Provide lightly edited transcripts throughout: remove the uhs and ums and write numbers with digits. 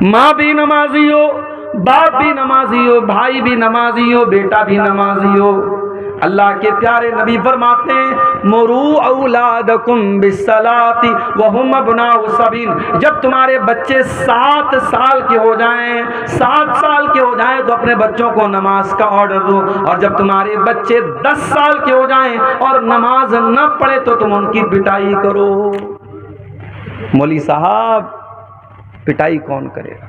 ماں بھی نمازی ہو، باپ بھی نمازی ہو، بھائی بھی نمازی ہو، بیٹا بھی نمازی ہو۔ اللہ کے پیارے نبی فرماتے ہیں مروا اولادکم بالصلاۃ وہم ابناء سبیل، جب تمہارے بچے 7 سال کے ہو جائیں، 7 سال کے ہو جائیں تو اپنے بچوں کو نماز کا آرڈر دو، اور جب تمہارے بچے 10 سال کے ہو جائیں اور نماز نہ پڑھے تو تم ان کی پٹائی کرو۔ مولوی صاحب پٹائی کون کرے گا؟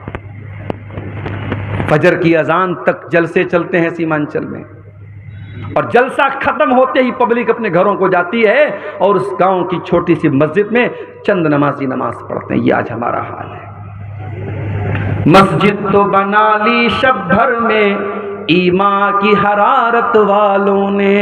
فجر کی اذان تک جلسے چلتے ہیں سیمانچل میں، اور جلسہ ختم ہوتے ہی پبلک اپنے گھروں کو جاتی ہے، اور اس گاؤں کی چھوٹی سی مسجد میں چند نمازی نماز پڑھتے ہیں۔ یہ آج ہمارا حال ہے۔ مسجد تو بنا لی شب بھر میں ایمان کی حرارت والوں نے،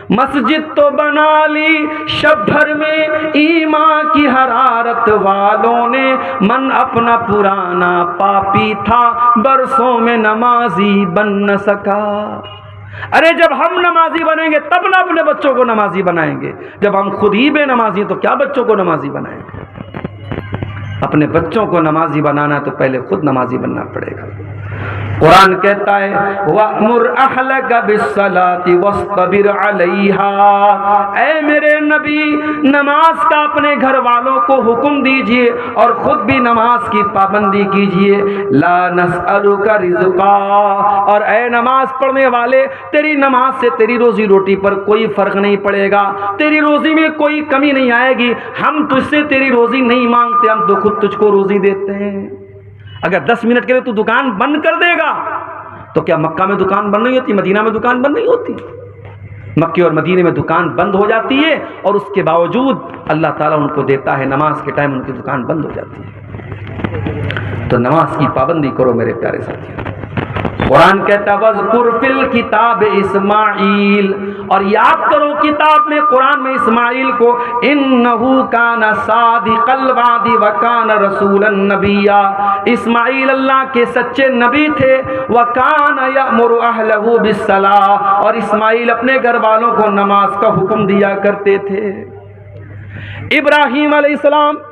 مسجد تو بنا لی شب بھر میں ایمان کی حرارت والوں نے، من اپنا پرانا پاپی تھا برسوں میں نمازی بن نہ سکا۔ ارے جب ہم نمازی بنیں گے تب نہ اپنے بچوں کو نمازی بنائیں گے، جب ہم خود ہی بے نمازی تو کیا بچوں کو نمازی بنائیں گے؟ اپنے بچوں کو نمازی بنانا تو پہلے خود نمازی بننا پڑے گا۔ قرآن کہتا ہے وَأْمُرْ أَهْلَكَ بِالصَّلَاةِ وَاصْطَبِرْ عَلَيْهَا، اے میرے نبی نماز کا اپنے گھر والوں کو حکم دیجئے اور خود بھی نماز کی پابندی کیجئے۔ لا نسألک رزقا، اور اے نماز پڑھنے والے تیری نماز سے تیری روزی روٹی پر کوئی فرق نہیں پڑے گا، تیری روزی میں کوئی کمی نہیں آئے گی، ہم تجھ سے تیری روزی نہیں مانگتے، ہم تو خود تجھ کو روزی دیتے ہیں۔ اگر 10 منٹ کے لیے تو دکان بند کر دے گا تو کیا مکہ میں دکان بند نہیں ہوتی، مدینہ میں دکان بند نہیں ہوتی؟ مکے اور مدینے میں دکان بند ہو جاتی ہے، اور اس کے باوجود اللہ تعالیٰ ان کو دیتا ہے، نماز کے ٹائم ان کی دکان بند ہو جاتی ہے۔ تو نماز کی پابندی کرو میرے پیارے ساتھیوں۔ قرآن کہتا ہے وَاذْكُرْ فِي الْكِتَابِ اسماعیل، اور یاد کرو کتاب میں قرآن میں اسماعیل کو، إِنَّهُ كَانَ صَادِقَ الْوَعْدِ وَكَانَ رَسُولًا نَبِيًّا، اسماعیل اللہ کے سچے نبی تھے، وَكَانَ يَأْمُرُ أَهْلَهُ بِالصَّلَاةِ، اور اسماعیل اپنے گھر والوں کو نماز کا حکم دیا کرتے تھے۔ ابراہیم علیہ السلام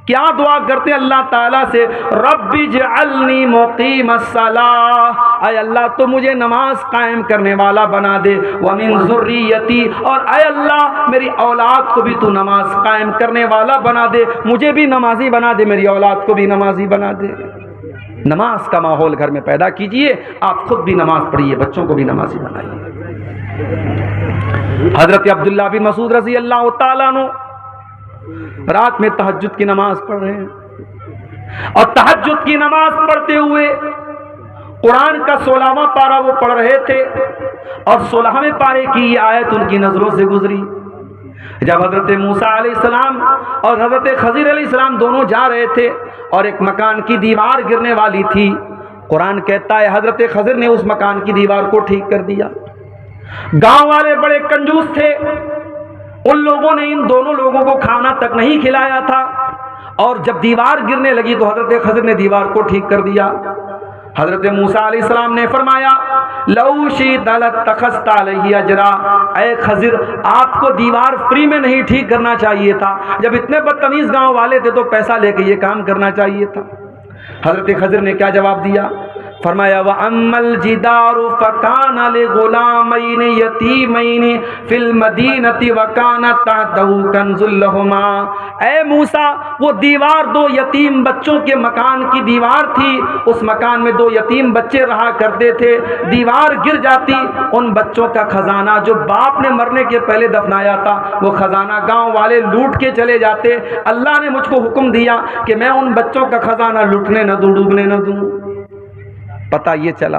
کیا دعا کرتے اللہ تعالیٰ سے؟ رب اجعلنی مقیم الصلاۃ، اے اللہ تو مجھے نماز قائم کرنے والا بنا دے، ومن ذریتی، اور اے اللہ میری اولاد کو بھی تو نماز قائم کرنے والا بنا دے، مجھے بھی نمازی بنا دے، میری اولاد کو بھی نمازی بنا دے۔ نماز کا ماحول گھر میں پیدا کیجئے، آپ خود بھی نماز پڑھیے، بچوں کو بھی نمازی بنائیے۔ حضرت عبداللہ بن مسعود رضی اللہ تعالیٰ عنہ رات میں تہجد کی نماز پڑھ رہے ہیں، اور تہجد کی نماز پڑھتے ہوئے قرآن کا 16واں پارہ وہ پڑھ رہے تھے، اور 16ویں پارے کی یہ آیت ان کی نظروں سے گزری۔ جب حضرت موسیٰ علیہ السلام اور حضرت خضر علیہ السلام دونوں جا رہے تھے، اور ایک مکان کی دیوار گرنے والی تھی، قرآن کہتا ہے حضرت خضر نے اس مکان کی دیوار کو ٹھیک کر دیا۔ گاؤں والے بڑے کنجوس تھے، ان لوگوں نے ان دونوں لوگوں کو کھانا تک نہیں کھلایا تھا، اور جب دیوار گرنے لگی تو حضرت خضر نے دیوار کو ٹھیک کر دیا۔ حضرت موسیٰ علیہ السلام نے فرمایا لو شئت لاتخذت علیہ اجرا، اے خضر آپ کو دیوار فری میں نہیں ٹھیک کرنا چاہیے تھا، جب اتنے بدتمیز گاؤں والے تھے تو پیسہ لے کے یہ کام کرنا چاہیے تھا۔ حضرت خضر نے کیا جواب دیا؟ فرمایا وَأَمَّا الْجِدَارُ فَكَانَ لِغُلَامَيْنِ يَتِيمَيْنِ فِي الْمَدِينَةِ وَكَانَ تَحْتَهُ كَنْزٌ لَهُمَا، اے موسیٰ وہ دیوار 2 یتیم بچوں کے مکان کی دیوار تھی، اس مکان میں 2 یتیم بچے رہا کرتے تھے، دیوار گر جاتی، ان بچوں کا خزانہ جو باپ نے مرنے کے پہلے دفنایا تھا وہ خزانہ گاؤں والے لوٹ کے چلے جاتے، اللہ نے مجھ کو حکم دیا کہ میں ان بچوں کا خزانہ لوٹنے نہ دوں، ڈوبنے نہ دوں۔ پتہ یہ چلا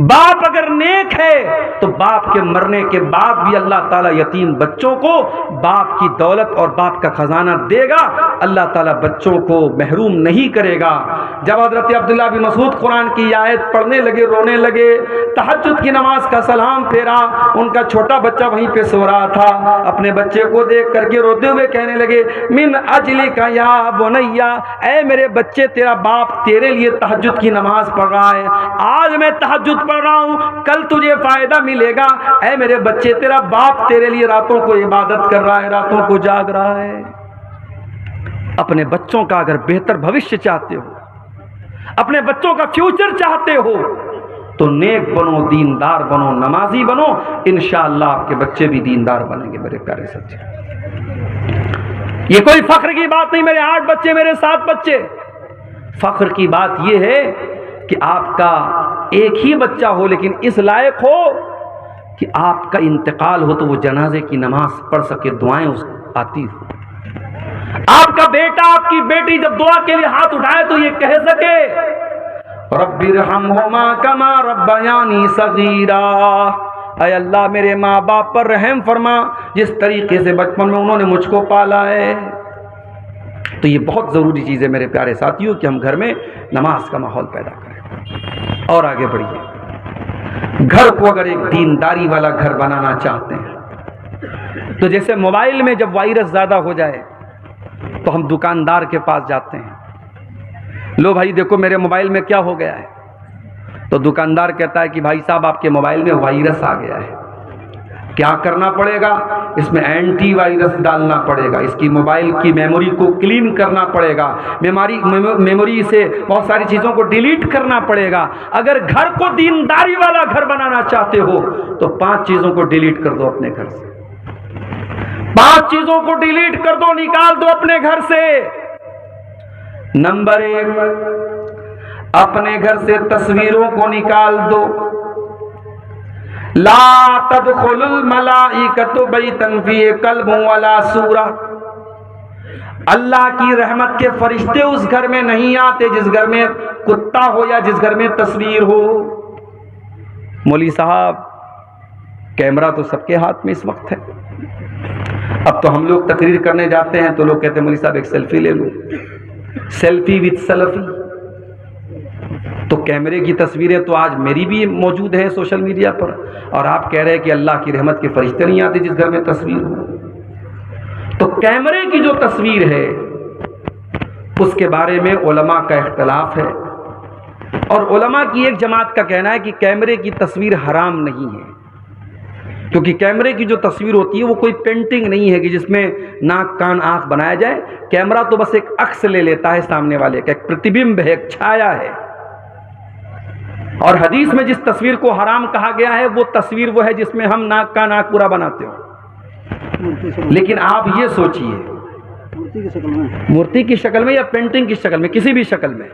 باپ اگر نیک ہے تو باپ کے مرنے کے بعد بھی اللہ تعالیٰ یتیم بچوں کو باپ کی دولت اور باپ کا خزانہ دے گا، اللہ تعالیٰ بچوں کو محروم نہیں کرے گا۔ جب حضرت عبداللہ بن مسعود قرآن کی آیت پڑھنے لگے، رونے لگے، تہجد کی نماز کا سلام پھیرا، ان کا چھوٹا بچہ وہیں پہ سو رہا تھا، اپنے بچے کو دیکھ کر کے روتے ہوئے کہنے لگے من اجلک یا بنیا، اے میرے بچے تیرا باپ تیرے لیے تہجد کی نماز پڑھ رہا ہے، آج میں تہجد پڑھ رہا ہوں، کل تجھے فائدہ ملے گا، اے میرے بچے تیرا باپ تیرے لیے راتوں کو عبادت کر رہا ہے، راتوں کو جاگ رہا ہے۔ اپنے بچوں کا اگر بہتر بھوشیہ چاہتے ہو، اپنے بچوں کا فیوچر چاہتے ہو تو نیک بنو، دیندار بنو، نمازی بنو، انشاءاللہ آپ کے بچے بھی دیندار بنیں گے میرے پیارے ساتھی۔ یہ کوئی فخر کی بات نہیں، میرے 8 بچے، میرے 7 بچے، فخر کی بات یہ ہے کہ آپ کا ایک ہی بچہ ہو لیکن اس لائق ہو کہ آپ کا انتقال ہو تو وہ جنازے کی نماز پڑھ سکے، دعائیں اس آتی ہو۔ آپ کا بیٹا، آپ کی بیٹی جب دعا کے لیے ہاتھ اٹھائے تو یہ کہہ سکے رب ارحمہما کما ربیانی صغیرا، اے اللہ میرے ماں باپ پر رحم فرما جس طریقے سے بچپن میں انہوں نے مجھ کو پالا ہے۔ تو یہ بہت ضروری چیز ہے میرے پیارے ساتھیوں کہ ہم گھر میں نماز کا ماحول پیدا کریں۔ اور آگے بڑھیے، گھر کو اگر ایک دینداری والا گھر بنانا چاہتے ہیں تو جیسے موبائل میں جب وائرس زیادہ ہو جائے تو ہم دکاندار کے پاس جاتے ہیں، لو بھائی دیکھو میرے موبائل میں کیا ہو گیا ہے، تو دکاندار کہتا ہے کہ بھائی صاحب آپ کے موبائل میں وائرس آ گیا ہے، کیا کرنا پڑے گا؟ اس میں اینٹی وائرس ڈالنا پڑے گا، اس کی موبائل کی میموری کو کلین کرنا پڑے گا، میموری سے بہت ساری چیزوں کو ڈیلیٹ کرنا پڑے گا۔ اگر گھر کو دینداری والا گھر بنانا چاہتے ہو تو 5 چیزوں کو ڈیلیٹ کر دو اپنے گھر سے، 5 چیزوں کو ڈیلیٹ کر دو، نکال دو اپنے گھر سے۔ نمبر 1، اپنے گھر سے تصویروں کو نکال دو۔ لا تدخل الملائکۃ بیتا فیہ کلب ولا سورہ، اللہ کی رحمت کے فرشتے اس گھر میں نہیں آتے جس گھر میں کتا ہو یا جس گھر میں تصویر ہو۔ مولوی صاحب کیمرہ تو سب کے ہاتھ میں اس وقت ہے، اب تو ہم لوگ تقریر کرنے جاتے ہیں تو لوگ کہتے ہیں مولوی صاحب ایک سیلفی لے لوں، سیلفی وتھ سیلفی۔ تو کیمرے کی تصویریں تو آج میری بھی موجود ہیں سوشل میڈیا پر، اور آپ کہہ رہے ہیں کہ اللہ کی رحمت کے فرشتے نہیں آتے جس گھر میں تصویر ہو۔ تو کیمرے کی جو تصویر ہے اس کے بارے میں علماء کا اختلاف ہے، اور علماء کی ایک جماعت کا کہنا ہے کہ کیمرے کی تصویر حرام نہیں ہے، کیونکہ کیمرے کی جو تصویر ہوتی ہے وہ کوئی پینٹنگ نہیں ہے کہ جس میں ناک کان آنکھ بنایا جائے، کیمرہ تو بس ایک عکس لے لیتا ہے سامنے والے کا، ایک پرتیبمب ہے، ایک چھایا ہے۔ اور حدیث میں جس تصویر کو حرام کہا گیا ہے وہ تصویر وہ ہے جس میں ہم ناک کا ناک پورا بناتے ہو۔ لیکن آپ یہ سوچئے مورتی کی شکل میں یا پینٹنگ کی شکل میں، کسی بھی شکل میں،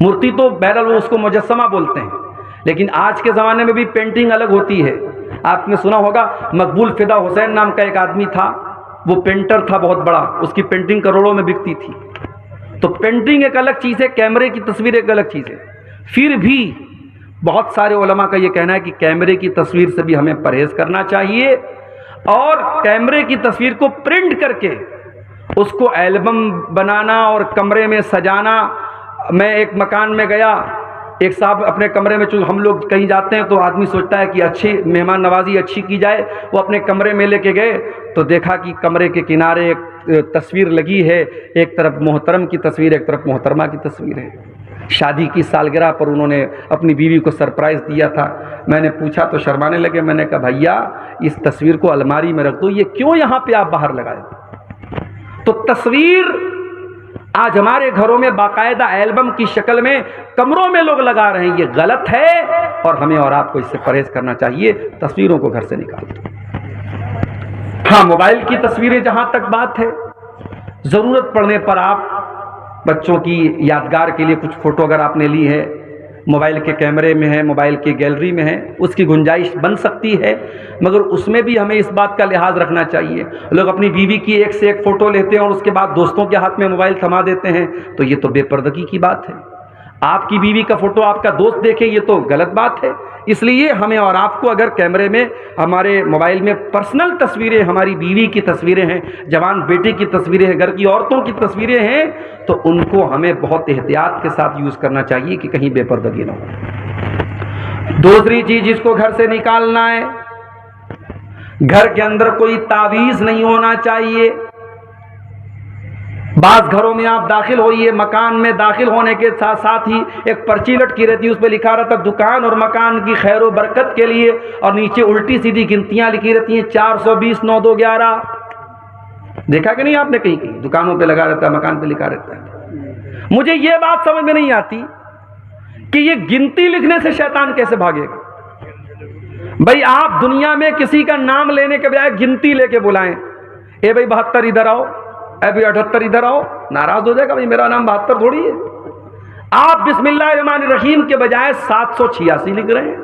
مورتی تو بہرحال وہ اس کو مجسمہ بولتے ہیں، لیکن آج کے زمانے میں بھی پینٹنگ الگ ہوتی ہے۔ آپ نے سنا ہوگا مقبول فدا حسین نام کا ایک آدمی تھا، وہ پینٹر تھا بہت بڑا، اس کی پینٹنگ کروڑوں میں بکتی تھی۔ تو پینٹنگ ایک الگ چیز ہے، کیمرے کی تصویر ایک الگ چیز ہے۔ پھر بھی بہت سارے علماء کا یہ کہنا ہے کہ کیمرے کی تصویر سے بھی ہمیں پرہیز کرنا چاہیے، اور کیمرے کی تصویر کو پرنٹ کر کے اس کو البم بنانا اور کمرے میں سجانا۔ میں ایک مکان میں گیا، ایک صاحب اپنے کمرے میں، چونکہ ہم لوگ کہیں جاتے ہیں تو آدمی سوچتا ہے کہ اچھی مہمان نوازی اچھی کی جائے، وہ اپنے کمرے میں لے کے گئے تو دیکھا کہ کمرے کے کنارے ایک تصویر لگی ہے، ایک طرف محترم کی تصویر، ایک طرف محترمہ کی تصویر ہے۔ شادی کی سالگرہ پر انہوں نے اپنی بیوی کو سرپرائز دیا تھا۔ میں نے پوچھا تو شرمانے لگے، میں نے کہا بھیا اس تصویر کو الماری میں رکھ دو، یہ کیوں یہاں پہ آپ باہر لگائے؟ تو تصویر آج ہمارے گھروں میں باقاعدہ البم کی شکل میں کمروں میں لوگ لگا رہے ہیں، یہ غلط ہے، اور ہمیں اور آپ کو اس سے پرہیز کرنا چاہیے۔ تصویروں کو گھر سے نکال دو۔ ہاں موبائل کی تصویریں جہاں تک بات ہے، ضرورت پڑنے پر آپ بچوں کی یادگار کے لیے کچھ فوٹو اگر آپ نے لی ہے، موبائل کے کیمرے میں ہے، موبائل کی گیلری میں ہے، اس کی گنجائش بن سکتی ہے، مگر اس میں بھی ہمیں اس بات کا لحاظ رکھنا چاہیے۔ لوگ اپنی بیوی کی ایک سے ایک فوٹو لیتے ہیں اور اس کے بعد دوستوں کے ہاتھ میں موبائل تھما دیتے ہیں، تو یہ تو بے پردگی کی بات ہے۔ آپ کی بیوی کا فوٹو آپ کا دوست دیکھے یہ تو غلط بات ہے۔ اس لیے ہمیں اور آپ کو اگر کیمرے میں ہمارے موبائل میں پرسنل تصویریں، ہماری بیوی کی تصویریں ہیں، جوان بیٹے کی تصویریں ہیں، گھر کی عورتوں کی تصویریں ہیں، تو ان کو ہمیں بہت احتیاط کے ساتھ یوز کرنا چاہیے کہ کہیں بے پردگی نہ ہو۔ دوسری چیز جس کو گھر سے نکالنا ہے، گھر کے اندر کوئی تعویذ نہیں ہونا چاہیے۔ بعض گھروں میں آپ داخل ہوئیے، مکان میں داخل ہونے کے ساتھ ساتھ ہی ایک پرچی لٹکی رہتی ہے، اس پہ لکھا رہتا دکان اور مکان کی خیر و برکت کے لیے، اور نیچے الٹی سیدھی گنتیاں لکھی رہتی ہیں 420 9 2 11۔ دیکھا کہ نہیں آپ نے؟ کہیں کہیں دکانوں پہ لگا رہتا ہے، مکان پہ لکھا رہتا ہے۔ مجھے یہ بات سمجھ میں نہیں آتی کہ یہ گنتی لکھنے سے شیطان کیسے بھاگے گا؟ بھائی آپ دنیا میں کسی کا نام لینے کے بجائے گنتی لے کے بلائیں، اے بھائی 72 ادھر آؤ، اے بھائی 78 ادھر آؤ، ناراض ہو جائے گا، بھائی میرا نام 72 تھوڑی ہے۔ آپ بسم اللہ الرحمن الرحیم کے بجائے 786 لکھ رہے ہیں،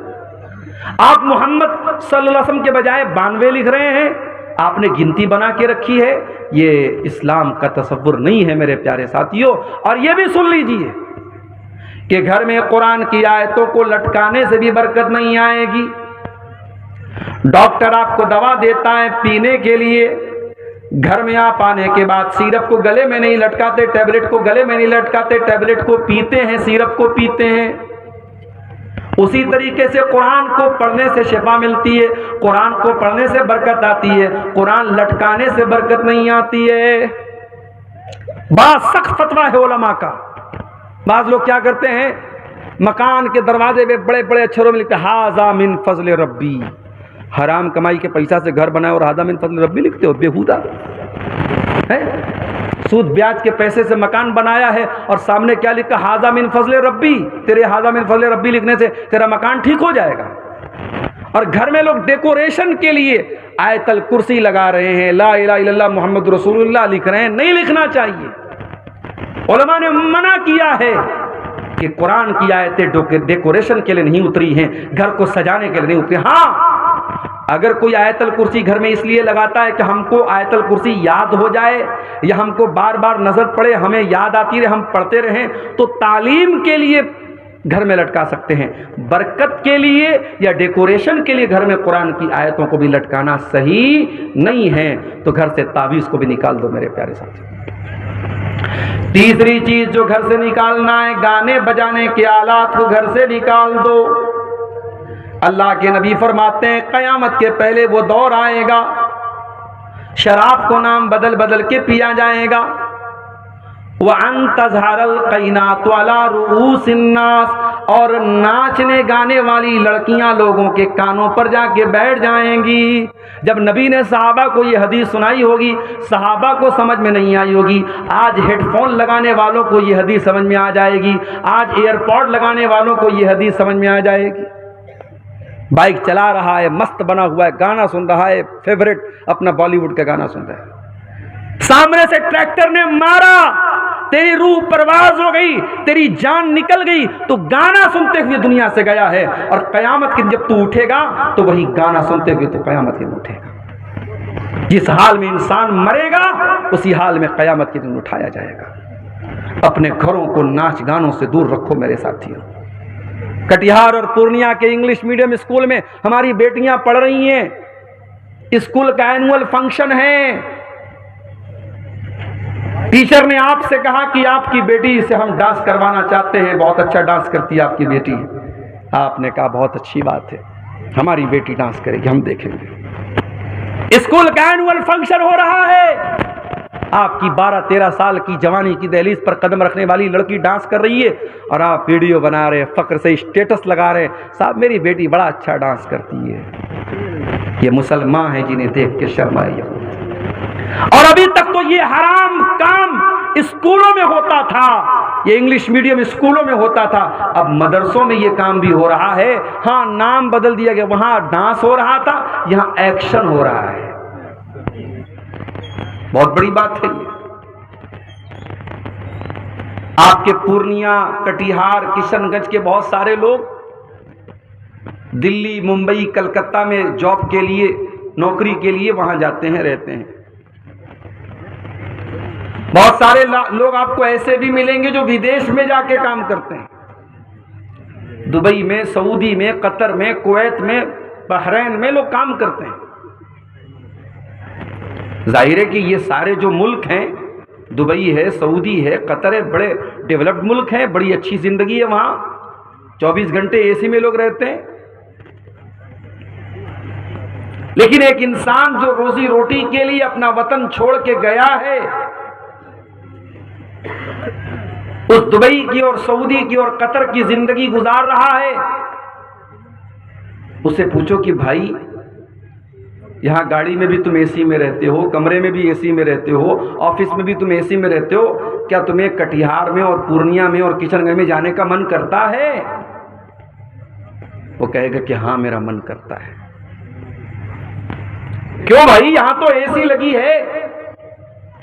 آپ محمد صلی اللہ علیہ وسلم کے بجائے 92 لکھ رہے ہیں، آپ نے گنتی بنا کے رکھی ہے۔ یہ اسلام کا تصور نہیں ہے میرے پیارے ساتھیوں۔ اور یہ بھی سن لیجئے کہ گھر میں قرآن کی آیتوں کو لٹکانے سے بھی برکت نہیں آئے گی۔ ڈاکٹر آپ کو دوا دیتا ہے پینے کے لیے، گھر میں آپ آنے کے بعد سیرپ کو گلے میں نہیں لٹکاتے، ٹیبلٹ کو گلے میں نہیں لٹکاتے، ٹیبلٹ کو پیتے ہیں، سیرپ کو پیتے ہیں۔ اسی طریقے سے قرآن کو پڑھنے سے شفا ملتی ہے، قرآن کو پڑھنے سے برکت آتی ہے، قرآن لٹکانے سے برکت نہیں آتی ہے۔ بڑا سخت فتویٰ ہے علماء کا۔ بعض لوگ کیا کرتے ہیں، مکان کے دروازے پہ بڑے بڑے اچھروں میں لکھتے ہیں ھذا من فضل ربی، حرام کمائی کے پیسہ سے گھر بنائے اور ھذا من فضل ربی لکھتے ہو، بےہودہ ہے۔ سود بیاج کے پیسے سے مکان بنایا ہے اور سامنے کیا لکھا، ھذا من فضل ربی، تیرے ھذا من فضل ربی لکھنے سے تیرا مکان ٹھیک ہو جائے گا۔ اور گھر میں لوگ ڈیکوریشن کے لیے آیت الکرسی لگا رہے ہیں، لا الہ الا اللہ محمد رسول اللہ لکھ رہے ہیں، نہیں لکھنا چاہیے۔ علماء نے منع کیا ہے کہ قرآن کی آیتیں ڈیکوریشن کے لیے نہیں اتری ہیں، گھر کو سجانے کے لیے نہیں اتری۔ ہاں اگر کوئی آیت الکرسی گھر میں اس لیے لگاتا ہے کہ ہم کو آیت الکرسی یاد ہو جائے یا ہم کو بار بار نظر پڑے، ہمیں یاد آتی رہے، ہم پڑھتے رہیں، تو تعلیم کے لیے گھر میں لٹکا سکتے ہیں۔ برکت کے لیے یا ڈیکوریشن کے لیے گھر میں قرآن کی آیتوں کو بھی لٹکانا صحیح نہیں ہے۔ تو گھر سے تعویذ کو بھی نکال دو میرے پیارے ساتھی۔ تیسری چیز جو گھر سے نکالنا ہے، گانے بجانے کے آلات کو گھر سے نکال دو۔ اللہ کے نبی فرماتے ہیں قیامت کے پہلے وہ دور آئے گا، شراب کو نام بدل بدل کے پیا جائے گا۔ وَأَن تَظْهَرَ الْقَيْنَاتُ عَلَى رُؤُوسِ النَّاسِ، اور ناچنے گانے والی لڑکیاں لوگوں کے کانوں پر جا کے بیٹھ جائیں گی۔ جب نبی نے صحابہ کو یہ حدیث سنائی ہوگی، صحابہ کو سمجھ میں نہیں آئی ہوگی۔ آج ہیڈ فون لگانے والوں کو یہ حدیث سمجھ میں آ جائے گی، آج ایئر پوڈ لگانے والوں کو یہ حدیث سمجھ میں آ جائے گی۔ بائک چلا رہا ہے، مست بنا ہوا ہے، گانا سن رہا ہے، فیورٹ اپنا بالی ووڈ کا گانا سن رہا ہے، سامنے سے ٹریکٹر نے مارا، تیری روح پرواز ہو گئی، تیری جان نکل گئی، تو گانا سنتے ہوئے دنیا سے گیا ہے۔ اور قیامت کے دن جب تو اٹھے گا تو وہی گانا سنتے ہوئے تو قیامت کے دن اٹھے گا۔ جس حال میں انسان مرے گا اسی حال میں قیامت کے دن اٹھایا جائے گا۔ اپنے گھروں کو ناچ گانوں سے دور رکھو میرے ساتھیوں۔ کٹیہار اور پورنیہ کے انگلش میڈیم اسکول میں ہماری بیٹیاں پڑھ رہی ہیں، اسکول کا اینول فنکشن ہے، ٹیچر نے آپ سے کہا کہ آپ کی بیٹی سے ہم ڈانس کروانا چاہتے ہیں، بہت اچھا ڈانس کرتی ہے آپ کی بیٹی۔ آپ نے کہا بہت اچھی بات ہے، ہماری بیٹی ڈانس کرے گی، ہم دیکھیں گے۔ اسکول کا اینول فنکشن ہو رہا ہے، آپ کی 12-13 سال کی جوانی کی دہلیز پر قدم رکھنے والی لڑکی ڈانس کر رہی ہے اور آپ ویڈیو بنا رہے ہیں، فخر سے اسٹیٹس لگا رہے ہیں، صاحب میری بیٹی بڑا اچھا ڈانس کرتی ہے۔ یہ مسلمان ہیں جنہیں دیکھ کے شرم آئی۔ اور ابھی تک تو یہ حرام کام اسکولوں میں ہوتا تھا، یہ انگلش میڈیم اسکولوں میں ہوتا تھا، اب مدرسوں میں یہ کام بھی hو رہا ہے۔ ہاں نام بدل دیا گیا، وہاں ڈانس ہو رہا تھا، یہاں ایکشن ہو رہا ہے۔ بہت بڑی بات ہے یہ۔ آپ کے پورنیہ، کٹیہار، کشن گنج کے بہت سارے لوگ دلی، ممبئی، کلکتہ میں جاب کے لیے، نوکری کے لیے وہاں جاتے ہیں، رہتے ہیں۔ بہت سارے لوگ آپ کو ایسے بھی ملیں گے جو ودیش میں جا کے کام کرتے ہیں، دبئی میں، سعودی میں، قطر میں، کویت میں، بحرین میں لوگ کام کرتے ہیں۔ ظاہر ہے کہ یہ سارے جو ملک ہیں، دبئی ہے، سعودی ہے، قطر ہے، بڑے ڈیولپڈ ملک ہیں، بڑی اچھی زندگی ہے وہاں، 24 گھنٹے اے سی میں لوگ رہتے ہیں۔ لیکن ایک انسان جو روزی روٹی کے لیے اپنا وطن چھوڑ کے گیا ہے، اس دبئی کی اور سعودی کی اور قطر کی زندگی گزار رہا ہے، اسے پوچھو کہ بھائی یہاں گاڑی میں بھی تم اے سی میں رہتے ہو، کمرے میں بھی اے سی میں رہتے ہو، آفس میں بھی تم اے سی میں رہتے ہو، کیا تمہیں کٹیہار میں اور پورنیہ میں اور کشن گنج میں جانے کا من کرتا ہے؟ وہ کہے گا کہ ہاں میرا من کرتا ہے۔ کیوں بھائی؟ یہاں تو اے سی لگی ہے،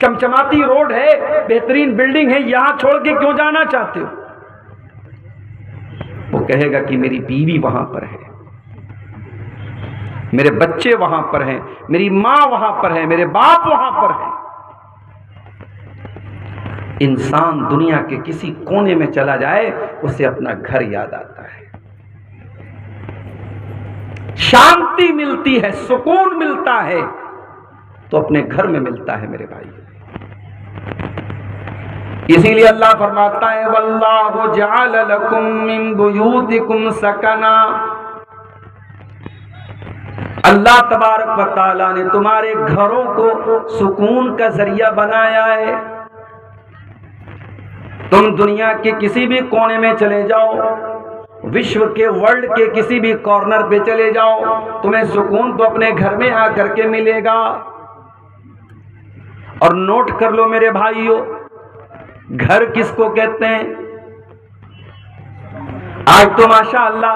چمچماتی روڈ ہے، بہترین بلڈنگ ہے، یہاں چھوڑ کے کیوں جانا چاہتے ہو؟ وہ کہے گا کہ میری بیوی وہاں پر ہے، میرے بچے وہاں پر ہیں، میری ماں وہاں پر ہے، میرے باپ وہاں پر ہیں۔ انسان دنیا کے کسی کونے میں چلا جائے اسے اپنا گھر یاد آتا ہے، شانتی ملتی ہے، سکون ملتا ہے تو اپنے گھر میں ملتا ہے میرے بھائی۔ اسی لیے اللہ فرماتا ہے واللہ جعل لکم من بیوتکم سکنا، اللہ تبارک و تعالیٰ نے تمہارے گھروں کو سکون کا ذریعہ بنایا ہے۔ تم دنیا کے کسی بھی کونے میں چلے جاؤ، وشو کے ورلڈ کے کسی بھی کارنر پہ چلے جاؤ، تمہیں سکون تو اپنے گھر میں آ کر کے ملے گا۔ اور نوٹ کر لو میرے بھائیو، گھر کس کو کہتے ہیں؟ آج تو ماشاءاللہ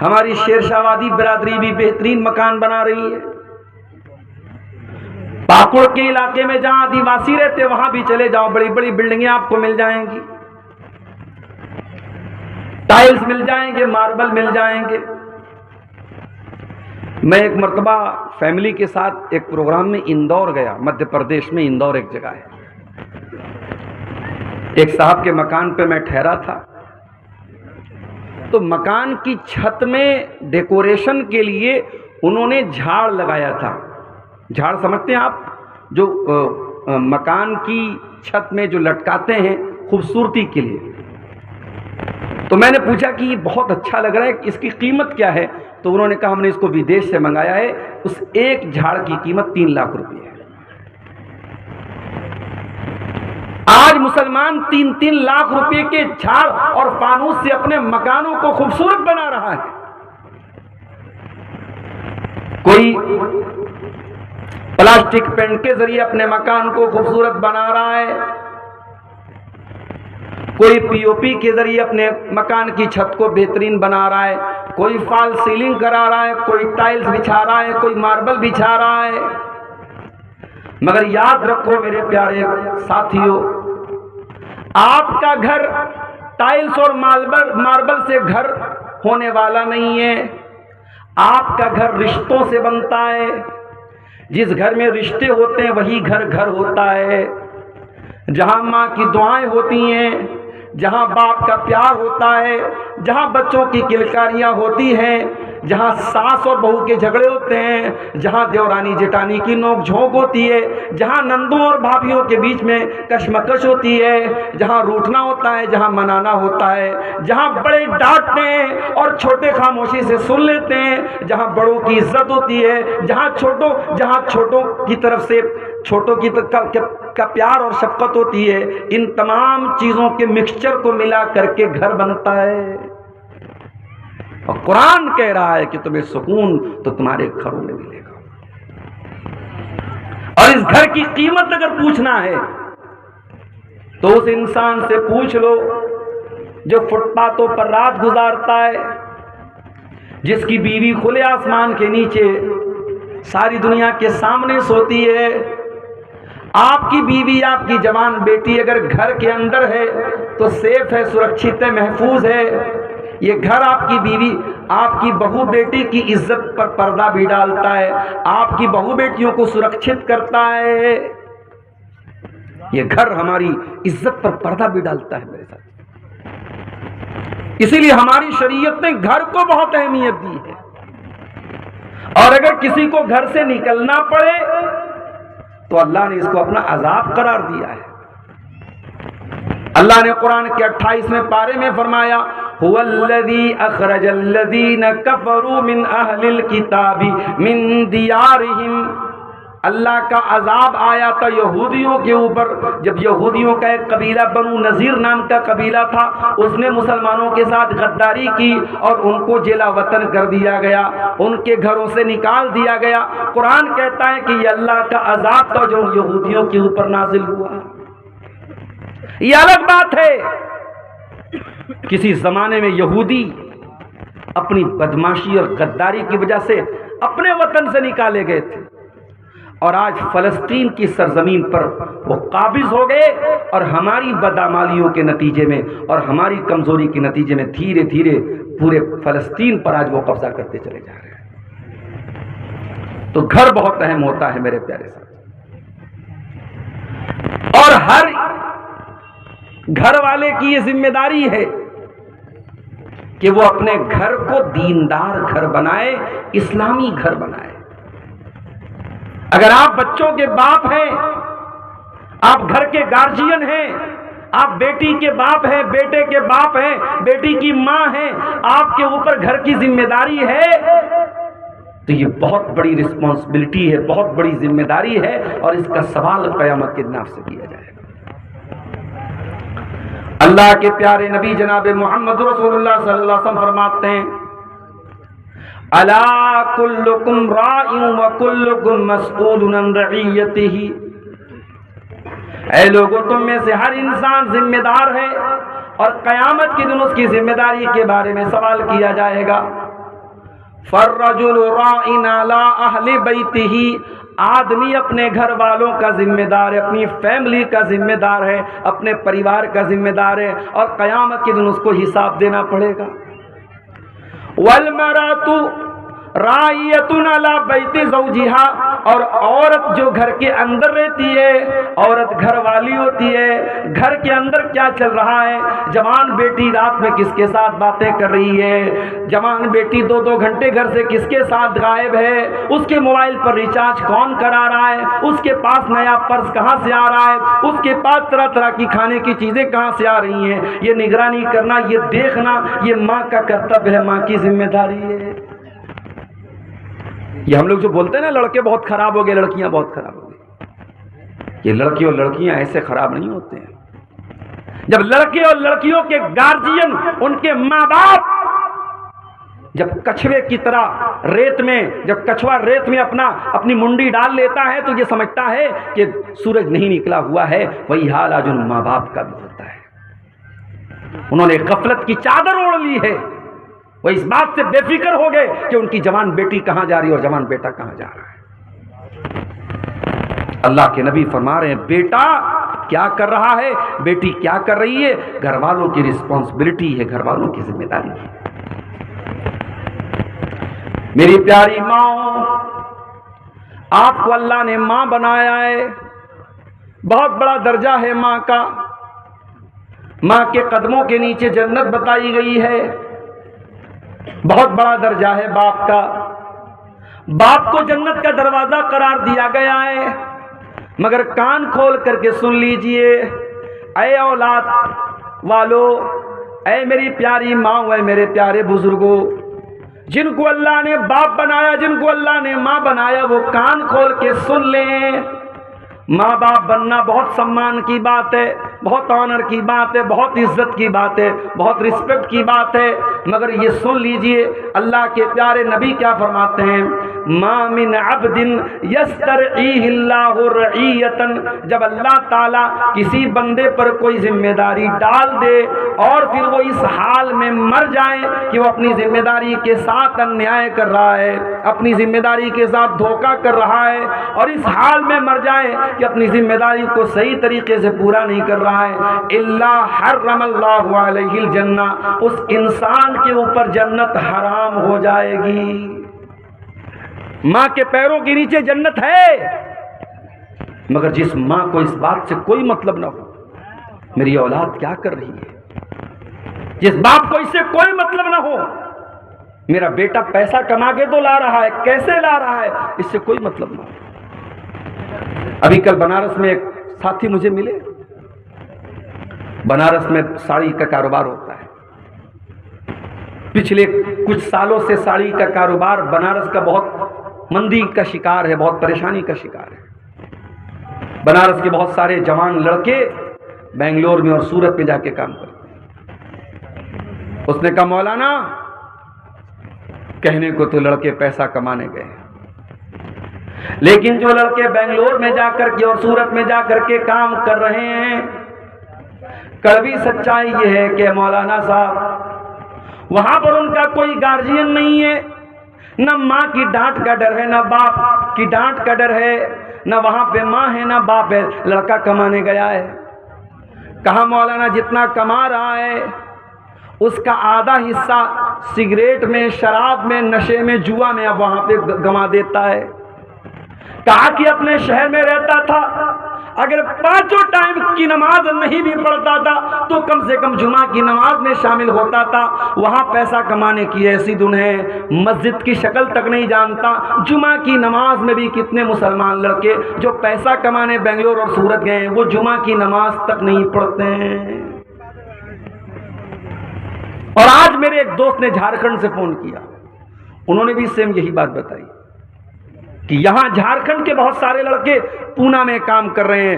ہماری شیر شاہ وادی برادری بھی بہترین مکان بنا رہی ہے۔ پاکڑ کے علاقے میں جہاں آدیواسی رہتے وہاں بھی چلے جاؤ، بڑی بڑی بلڈنگیں آپ کو مل جائیں گی، ٹائلز مل جائیں گے، ماربل مل جائیں گے۔ میں ایک مرتبہ فیملی کے ساتھ ایک پروگرام میں اندور گیا، مدھیہ پردیش میں اندور ایک جگہ ہے۔ ایک صاحب کے مکان پہ میں ٹھہرا تھا، تو مکان کی چھت میں ڈیکوریشن کے لیے انہوں نے جھاڑ لگایا تھا۔ جھاڑ سمجھتے ہیں آپ؟ جو مکان کی چھت میں جو لٹکاتے ہیں خوبصورتی کے لیے۔ تو میں نے پوچھا کہ یہ بہت اچھا لگ رہا ہے، اس کی قیمت کیا ہے؟ تو انہوں نے کہا ہم نے اس کو ودیش سے منگایا ہے، اس ایک جھاڑ کی قیمت 3 لاکھ روپے ہے۔ آج مسلمان 3-3 لاکھ روپے کے جھاڑ اور فانوس سے اپنے مکانوں کو خوبصورت بنا رہا ہے۔ کوئی پلاسٹک پینٹ کے ذریعے اپنے مکان کو خوبصورت بنا رہا ہے، کوئی پی او پی کے ذریعے اپنے مکان کی چھت کو بہترین بنا رہا ہے، کوئی فال سیلنگ کرا رہا ہے، کوئی ٹائلز بچھا رہا ہے، کوئی ماربل بچھا رہا ہے۔ مگر یاد رکھو میرے پیارے ساتھیوں، آپ کا گھر ٹائلز اور ماربل سے گھر ہونے والا نہیں ہے، آپ کا گھر رشتوں سے بنتا ہے۔ جس گھر میں رشتے ہوتے ہیں وہی گھر ہوتا ہے، جہاں ماں کی دعائیں ہوتی ہیں، جہاں باپ کا پیار ہوتا ہے، جہاں بچوں کی کلکاریاں ہوتی ہیں، جہاں ساس اور بہو کے جھگڑے ہوتے ہیں، جہاں دیورانی جٹانی کی نوک جھونک ہوتی ہے، جہاں نندوں اور بھابھیوں کے بیچ میں کشمکش ہوتی ہے، جہاں روٹھنا ہوتا ہے، جہاں منانا ہوتا ہے، جہاں بڑے ڈانٹتے ہیں اور چھوٹے خاموشی سے سن لیتے ہیں، جہاں بڑوں کی عزت ہوتی ہے، جہاں چھوٹوں کی طرف سے چھوٹوں کی کا پیار اور شفقت ہوتی ہے، ان تمام چیزوں کے مکسچر کو ملا کر کے گھر بنتا ہے۔ اور قرآن کہہ رہا ہے کہ تمہیں سکون تو تمہارے گھروں میں ملے گا۔ اور اس گھر کی قیمت اگر پوچھنا ہے تو اس انسان سے پوچھ لو جو فٹ پاتھوں پر رات گزارتا ہے، جس کی بیوی کھلے آسمان کے نیچے ساری دنیا کے سامنے سوتی ہے۔ آپ کی بیوی، آپ کی جوان بیٹی اگر گھر کے اندر ہے تو سیف ہے، سرکشت ہے، محفوظ ہے۔ یہ گھر آپ کی بیوی، آپ کی بہو بیٹی کی عزت پر پردہ بھی ڈالتا ہے، آپ کی بہو بیٹیوں کو سرکشت کرتا ہے۔ یہ گھر ہماری عزت پر پردہ بھی ڈالتا ہے میرے ساتھ۔ اسی لیے ہماری شریعت نے گھر کو بہت اہمیت دی ہے، اور اگر کسی کو گھر سے نکلنا پڑے تو اللہ نے اس کو اپنا عذاب قرار دیا ہے۔ اللہ نے قرآن کے 28ویں پارے میں فرمایا هو الذي اخرج الذين كفروا من اهل الكتاب من ديارهم، اللہ کا عذاب آیا تھا یہودیوں کے اوپر، جب یہودیوں کا ایک قبیلہ بنو نذیر نام کا قبیلہ تھا، اس نے مسلمانوں کے ساتھ غداری کی اور ان کو جلا وطن کر دیا گیا، ان کے گھروں سے نکال دیا گیا۔ قرآن کہتا ہے کہ یہ اللہ کا عذاب تھا جو یہودیوں کے اوپر نازل ہوا۔ یہ الگ بات ہے، کسی زمانے میں یہودی اپنی بدماشی اور غداری کی وجہ سے اپنے وطن سے نکالے گئے تھے، اور آج فلسطین کی سرزمین پر وہ قابض ہو گئے، اور ہماری بدعمالیوں کے نتیجے میں اور ہماری کمزوری کے نتیجے میں دھیرے دھیرے پورے فلسطین پر آج وہ قبضہ کرتے چلے جا رہے ہیں۔ تو گھر بہت اہم ہوتا ہے میرے پیارے ساتھ، اور ہر گھر والے کی یہ ذمہ داری ہے کہ وہ اپنے گھر کو دیندار گھر بنائے، اسلامی گھر بنائے۔ اگر آپ بچوں کے باپ ہیں، آپ گھر کے گارجین ہیں، آپ بیٹی کے باپ ہیں، بیٹے کے باپ ہیں، بیٹی کی ماں ہیں، آپ کے اوپر گھر کی ذمہ داری ہے، تو یہ بہت بڑی رسپانسبلٹی ہے، بہت بڑی ذمہ داری ہے، اور اس کا سوال قیامت کے دن آپ سے کیا جائے گا۔ اللہ کے پیارے نبی جناب محمد رسول اللہ صلی اللہ علیہ وسلم فرماتے ہیں، الا کلکم راع وکلکم مسئول عن رعیتہ، اے لوگوں تم میں سے ہر انسان ذمہ دار ہے، اور قیامت کے دن اس کی ذمہ داری کے بارے میں سوال کیا جائے گا۔ فالرجل راع علی اہل بیتہ، آدمی اپنے گھر والوں کا ذمہ دار ہے، اپنی فیملی کا ذمہ دار ہے، اپنے پریوار کا ذمہ دار ہے، اور قیامت کے دن اس کو حساب دینا پڑے گا۔ والمرأۃ راعیۃ علی بیت زوجہا، اور عورت جو گھر کے اندر رہتی ہے، عورت گھر والی ہوتی ہے، گھر کے اندر کیا چل رہا ہے، جوان بیٹی رات میں کس کے ساتھ باتیں کر رہی ہے، جوان بیٹی 2 گھنٹے گھر سے کس کے ساتھ غائب ہے، اس کے موبائل پر ریچارج کون کرا رہا ہے، اس کے پاس نیا پرس کہاں سے آ رہا ہے، اس کے پاس طرح طرح کی کھانے کی چیزیں کہاں سے آ رہی ہیں، یہ نگرانی کرنا، یہ دیکھنا، یہ ماں کا کرتویہ ہے، ماں کی ذمہ داری ہے۔ یہ ہم لوگ جو بولتے ہیں نا لڑکے بہت خراب ہو گئے، لڑکیاں بہت خراب ہو گئی، یہ لڑکی اور لڑکیاں ایسے خراب نہیں ہوتے ہیں۔ جب لڑکے اور لڑکیوں کے گارجین، ان کے ماں باپ جب کچھوے کی طرح ریت میں، جب کچھوا ریت میں اپنی منڈی ڈال لیتا ہے تو یہ سمجھتا ہے کہ سورج نہیں نکلا ہوا ہے، وہی حال آج ان ماں باپ کا بھی ہوتا ہے۔ انہوں نے غفلت کی چادر اوڑھ لی ہے، وہ اس بات سے بے فکر ہو گئے کہ ان کی جوان بیٹی کہاں جا رہی ہے اور جوان بیٹا کہاں جا رہا ہے۔ اللہ کے نبی فرما رہے ہیں بیٹا کیا کر رہا ہے، بیٹی کیا کر رہی ہے، گھر والوں کی رسپانسبلٹی ہے، گھر والوں کی ذمہ داری ہے۔ میری پیاری ماں، آپ کو اللہ نے ماں بنایا ہے، بہت بڑا درجہ ہے ماں کا، ماں کے قدموں کے نیچے جنت بتائی گئی ہے، بہت بڑا درجہ ہے باپ کا، باپ کو جنت کا دروازہ قرار دیا گیا ہے، مگر کان کھول کر کے سن لیجئے، اے اولاد والو، اے میری پیاری ماں، اے میرے پیارے بزرگوں، جن کو اللہ نے باپ بنایا، جن کو اللہ نے ماں بنایا، وہ کان کھول کے سن لیں۔ ماں باپ بننا بہت سمان کی بات ہے، بہت آنر کی بات ہے، بہت عزت کی بات ہے، بہت رسپیکٹ کی بات ہے، مگر یہ سن لیجئے اللہ کے پیارے نبی کیا فرماتے ہیں، ما من عبد یسترعیہ اللہ رعیۃ، جب اللہ تعالیٰ کسی بندے پر کوئی ذمہ داری ڈال دے اور پھر وہ اس حال میں مر جائے کہ وہ اپنی ذمہ داری کے ساتھ انیائے کر رہا ہے، اپنی ذمہ داری کے ساتھ دھوکہ کر رہا ہے، اور اس حال میں مر جائے کہ اپنی ذمہ داری کو صحیح طریقے سے پورا نہیں کر رہا ہے، الا حرم اللہ علیہ الجنہ، اس انسان کے اوپر جنت حرام ہو جائے گی۔ ماں کے پیروں کے نیچے جنت ہے، مگر جس ماں کو اس بات سے کوئی مطلب نہ ہو میری اولاد کیا کر رہی ہے، جس باپ کو اس سے کوئی مطلب نہ ہو میرا بیٹا پیسہ کما کے تو لا رہا ہے، کیسے لا رہا ہے، اس سے کوئی مطلب نہ ہو۔ ابھی کل بنارس میں ایک ساتھی مجھے ملے، بنارس میں ساڑی کا کاروبار ہوتا ہے، پچھلے کچھ سالوں سے ساڑی کا کاروبار بنارس کا بہت مندی کا شکار ہے، بہت پریشانی کا شکار ہے۔ بنارس کے بہت سارے جوان لڑکے بنگلور میں اور سورت میں جا کے کام کرتے۔ اس نے کہا مولانا کہنے کو تو لڑکے پیسہ کمانے گئے، لیکن جو لڑکے بنگلور میں جا کر کے اور سورت میں جا کر کے کام کر رہے ہیں، کڑوی سچائی یہ ہے کہ مولانا صاحب وہاں پر ان کا کوئی گارجین نہیں ہے، نہ ماں کی ڈانٹ کا ڈر ہے، نہ باپ کی ڈانٹ کا ڈر ہے، نہ وہاں پہ ماں ہے نہ باپ ہے، لڑکا کمانے گیا ہے۔ کہا مولانا جتنا کما رہا ہے اس کا آدھا حصہ سگریٹ میں، شراب میں، نشے میں، جوا میں اب وہاں پہ گنوا دیتا ہے۔ کہا کہ اپنے شہر میں رہتا تھا، اگر 5 ٹائم کی نماز نہیں بھی پڑھتا تھا تو کم سے کم جمعہ کی نماز میں شامل ہوتا تھا۔ وہاں پیسہ کمانے کی ایسی دن ہے، مسجد کی شکل تک نہیں جانتا۔ جمعہ کی نماز میں بھی کتنے مسلمان لڑکے جو پیسہ کمانے بنگلور اور سورت گئے ہیں وہ جمعہ کی نماز تک نہیں پڑھتے ہیں۔ اور آج میرے ایک دوست نے جھارکھنڈ سے فون کیا، انہوں نے بھی سیم یہی بات بتائی کہ یہاں جھارکھنڈ کے بہت سارے لڑکے پونا میں کام کر رہے ہیں،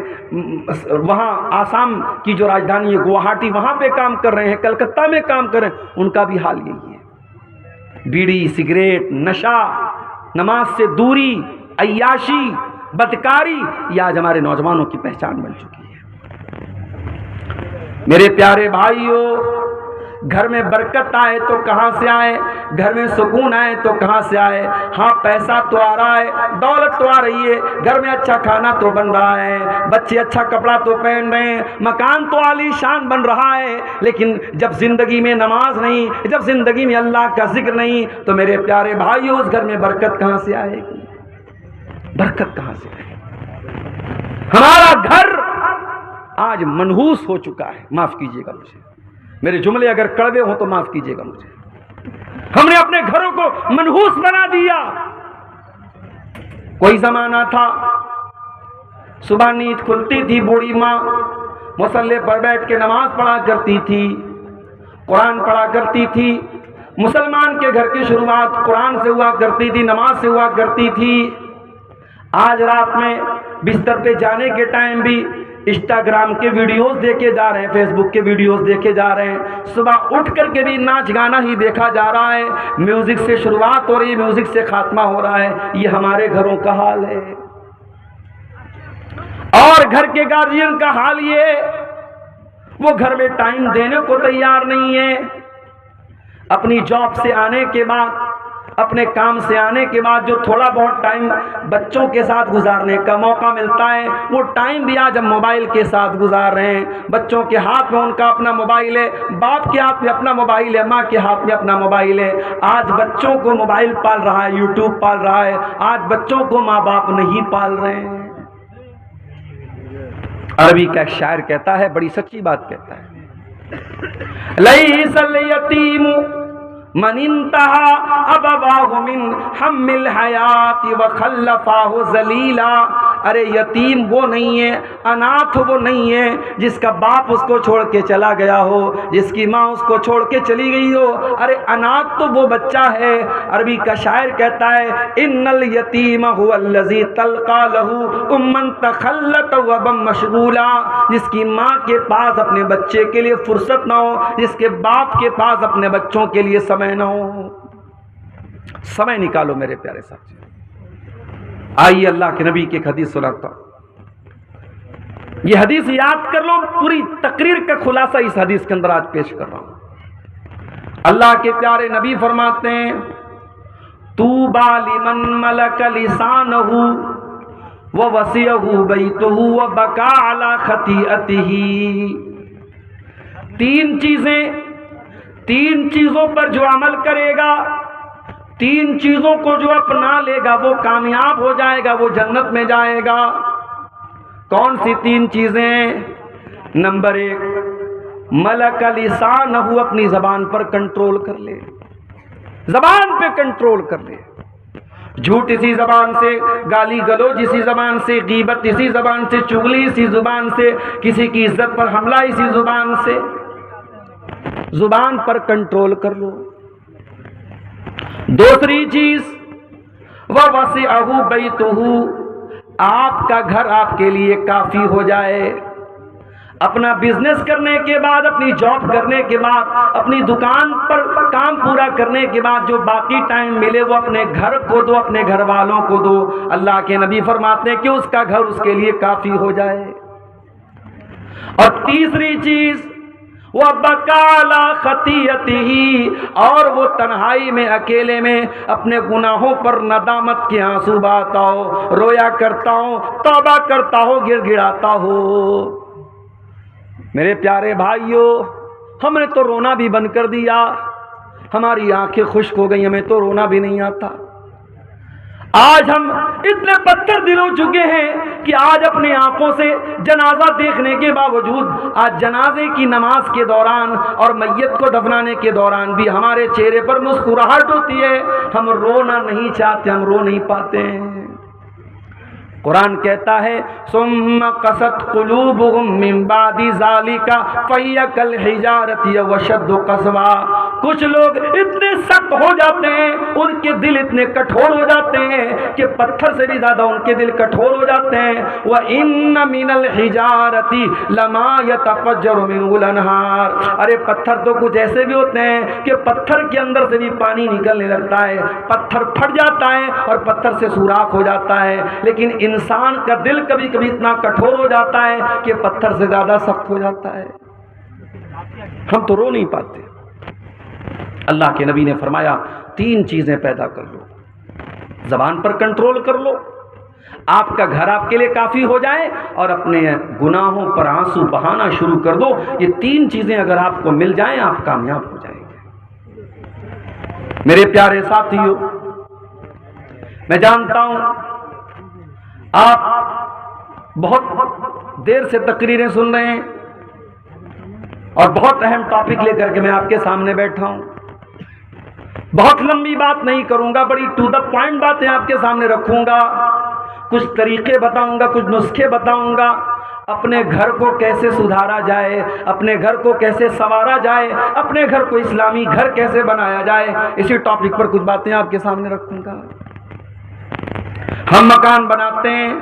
وہاں آسام کی جو راجدھانی ہے گوہاٹی وہاں پہ کام کر رہے ہیں، کلکتہ میں کام کر رہے ہیں، ان کا بھی حال یہی ہے۔ بیڑی، سگریٹ، نشہ، نماز سے دوری، عیاشی، بدکاری یہ آج ہمارے نوجوانوں کی پہچان بن چکی ہے۔ میرے پیارے بھائیوں، گھر میں برکت آئے تو کہاں سے آئے، گھر میں سکون آئے تو کہاں سے آئے؟ ہاں پیسہ تو آ رہا ہے، دولت تو آ رہی ہے، گھر میں اچھا کھانا تو بن رہا ہے، بچے اچھا کپڑا تو پہن رہے ہیں، مکان تو عالی شان بن رہا ہے، لیکن جب زندگی میں نماز نہیں، جب زندگی میں اللہ کا ذکر نہیں تو میرے پیارے بھائیوں اس گھر میں برکت کہاں سے آئے گی؟ برکت کہاں سے آئے گی؟ ہمارا گھر آج منحوس ہو چکا ہے، معاف کیجیے گا مجھے، میرے جملے اگر کڑوے ہوں تو معاف کیجیے گا مجھے۔ ہم نے اپنے گھروں کو منحوس بنا دیا۔ کوئی زمانہ تھا صبح نیند کھلتی تھی، بوڑھی ماں مصلی پر بیٹھ کے نماز پڑھا کرتی تھی، قرآن پڑھا کرتی تھی۔ مسلمان کے گھر کی شروعات قرآن سے ہوا کرتی تھی، نماز سے ہوا کرتی تھی۔ آج رات میں بستر پہ جانے کے ٹائم بھی انسٹاگرام کے ویڈیوز دیکھے جا رہے ہیں، فیس بک کے ویڈیوز دیکھے جا رہے ہیں، صبح اٹھ کر کے بھی ناچ گانا ہی دیکھا جا رہا ہے، میوزک سے شروعات ہو رہی ہے، میوزک سے خاتمہ ہو رہا ہے۔ یہ ہمارے گھروں کا حال ہے۔ اور گھر کے گارجین کا حال یہ، وہ گھر میں ٹائم دینے کو تیار نہیں ہے۔ اپنی جاب سے آنے کے بعد، اپنے کام سے آنے کے بعد جو تھوڑا بہت ٹائم بچوں کے ساتھ گزارنے کا موقع ملتا ہے وہ ٹائم بھی آج ہم موبائل کے ساتھ گزار رہے ہیں۔ بچوں کے ہاتھ میں ان کا اپنا موبائل ہے، باپ کے ہاتھ میں اپنا موبائل ہے، ماں کے ہاتھ میں اپنا موبائل ہے۔ آج بچوں کو موبائل پال رہا ہے، یوٹیوب پال رہا ہے، آج بچوں کو ماں باپ نہیں پال رہے ہیں۔ عربی کا ایک شاعر کہتا ہے، بڑی سچی بات کہتا ہے، لیس الیتیم من انتہا ابواہ من حم الحیات وخلفاہ ذلیلا۔ ارے یتیم وہ نہیں ہے، اناتھ وہ نہیں ہے جس کا باپ اس کو چھوڑ کے چلا گیا ہو، جس کی ماں اس کو چھوڑ کے چلی گئی ہو۔ ارے اناتھ تو وہ بچہ ہے۔ عربی کا شاعر کہتا ہے، ان الیتیم هو الذی تلقى له اما تخلت وابا مشغولا۔ جس کی ماں کے پاس اپنے بچے کے لیے فرصت نہ ہو، جس کے باپ کے پاس اپنے بچوں کے لیے سمے نہ ہو۔ سمے نکالو میرے پیارے ساتھی۔ آئیے اللہ کے نبی کی ایک حدیث سناتا ہوں، یہ حدیث یاد کر لو، پوری تقریر کا خلاصہ اس حدیث کے اندر آج پیش کر رہا ہوں۔ اللہ کے پیارے نبی فرماتے ہیں، طوبی لمن ملک لسانہ ووسعہ بیتہ وبکا علی خطیئتہ۔ تین چیزوں پر جو عمل کرے گا، تین چیزوں کو جو اپنا لے گا وہ کامیاب ہو جائے گا، وہ جنت میں جائے گا۔ کون سی تین چیزیں؟ نمبر 1، ملک لسانہ، اپنی زبان پر کنٹرول کر لے، زبان پہ کنٹرول کر لے۔ جھوٹ اسی زبان سے، گالی گلوچ اسی زبان سے، غیبت اسی زبان سے، چغلی اسی زبان سے، کسی کی عزت پر حملہ اسی زبان سے۔ زبان پر کنٹرول کر لو۔ دوسری چیز، وَوَسِعَهُ بَيْتُهُ، آپ کا گھر آپ کے لیے کافی ہو جائے، اپنا بزنس کرنے کے بعد، اپنی جاب کرنے کے بعد، اپنی دکان پر کام پورا کرنے کے بعد جو باقی ٹائم ملے وہ اپنے گھر کو دو، اپنے گھر والوں کو دو۔ اللہ کے نبی فرماتے ہیں کہ اس کا گھر اس کے لیے کافی ہو جائے۔ اور تیسری چیز، وَبَكَىٰ عَلَىٰ خَطِيئَتِهِ، اور وہ تنہائی میں، اکیلے میں اپنے گناہوں پر ندامت کے آنسو بہاتا ہو، رویا کرتا ہو، توبہ کرتا ہو، گڑ گڑاتا ہو۔ میرے پیارے بھائیوں، ہم نے تو رونا بھی بند کر دیا، ہماری آنکھیں خشک ہو گئی، ہمیں تو رونا بھی نہیں آتا۔ آج ہم اتنے پتھر دل ہو چکے ہیں کہ آج اپنی آنکھوں سے جنازہ دیکھنے کے باوجود، آج جنازے کی نماز کے دوران اور میت کو دفنانے کے دوران بھی ہمارے چہرے پر مسکراہٹ ہوتی ہے، ہم رونا نہیں چاہتے، ہم رو نہیں پاتے ہیں۔ قرآن کہتا ہے ثم قست قلوبهم من بعد ذلك فهي كالحجارة وشد قسوا، کچھ لوگ اتنے سخت ہو جاتے ہیں، ان کے دل اتنے کٹھور ہو جاتے ہیں کہ پتھر سے بھی زیادہ ان کے دل کٹھور ہو جاتے ہیں۔ وَإِنَّ مِنَ الْحِجَارَةِ لَمَا يَتَفَجَّرُ مِنْهُ الْأَنْهَارُ، ارے پتھر تو کچھ ایسے بھی ہوتے ہیں کہ پتھر کے اندر سے بھی پانی نکلنے لگتا ہے، پتھر پھٹ جاتا ہے اور پتھر سے سوراخ ہو جاتا ہے، لیکن انسان کا دل کبھی کبھی اتنا کٹھور ہو جاتا ہے کہ پتھر سے زیادہ سخت ہو جاتا ہے، ہم تو رو نہیں پاتے۔ اللہ کے نبی نے فرمایا 3 چیزیں پیدا کر لو، زبان پر کنٹرول کر لو، آپ کا گھر آپ کے لیے کافی ہو جائے، اور اپنے گناہوں پر آنسو بہانا شروع کر دو۔ یہ 3 چیزیں اگر آپ کو مل جائیں آپ کامیاب ہو جائیں گے۔ میرے پیارے ساتھیوں، میں جانتا ہوں آپ بہت دیر سے تقریریں سن رہے ہیں اور بہت اہم ٹاپک لے کر کے میں آپ کے سامنے بیٹھا ہوں۔ بہت لمبی بات نہیں کروں گا، بڑی ٹو دا پوائنٹ باتیں آپ کے سامنے رکھوں گا، کچھ طریقے بتاؤں گا، کچھ نسخے بتاؤں گا، اپنے گھر کو کیسے سدھارا جائے، اپنے گھر کو کیسے سنوارا جائے، اپنے گھر کو اسلامی گھر کیسے بنایا جائے، اسی ٹاپک پر کچھ باتیں آپ کے سامنے رکھوں گا۔ ہم مکان بناتے ہیں،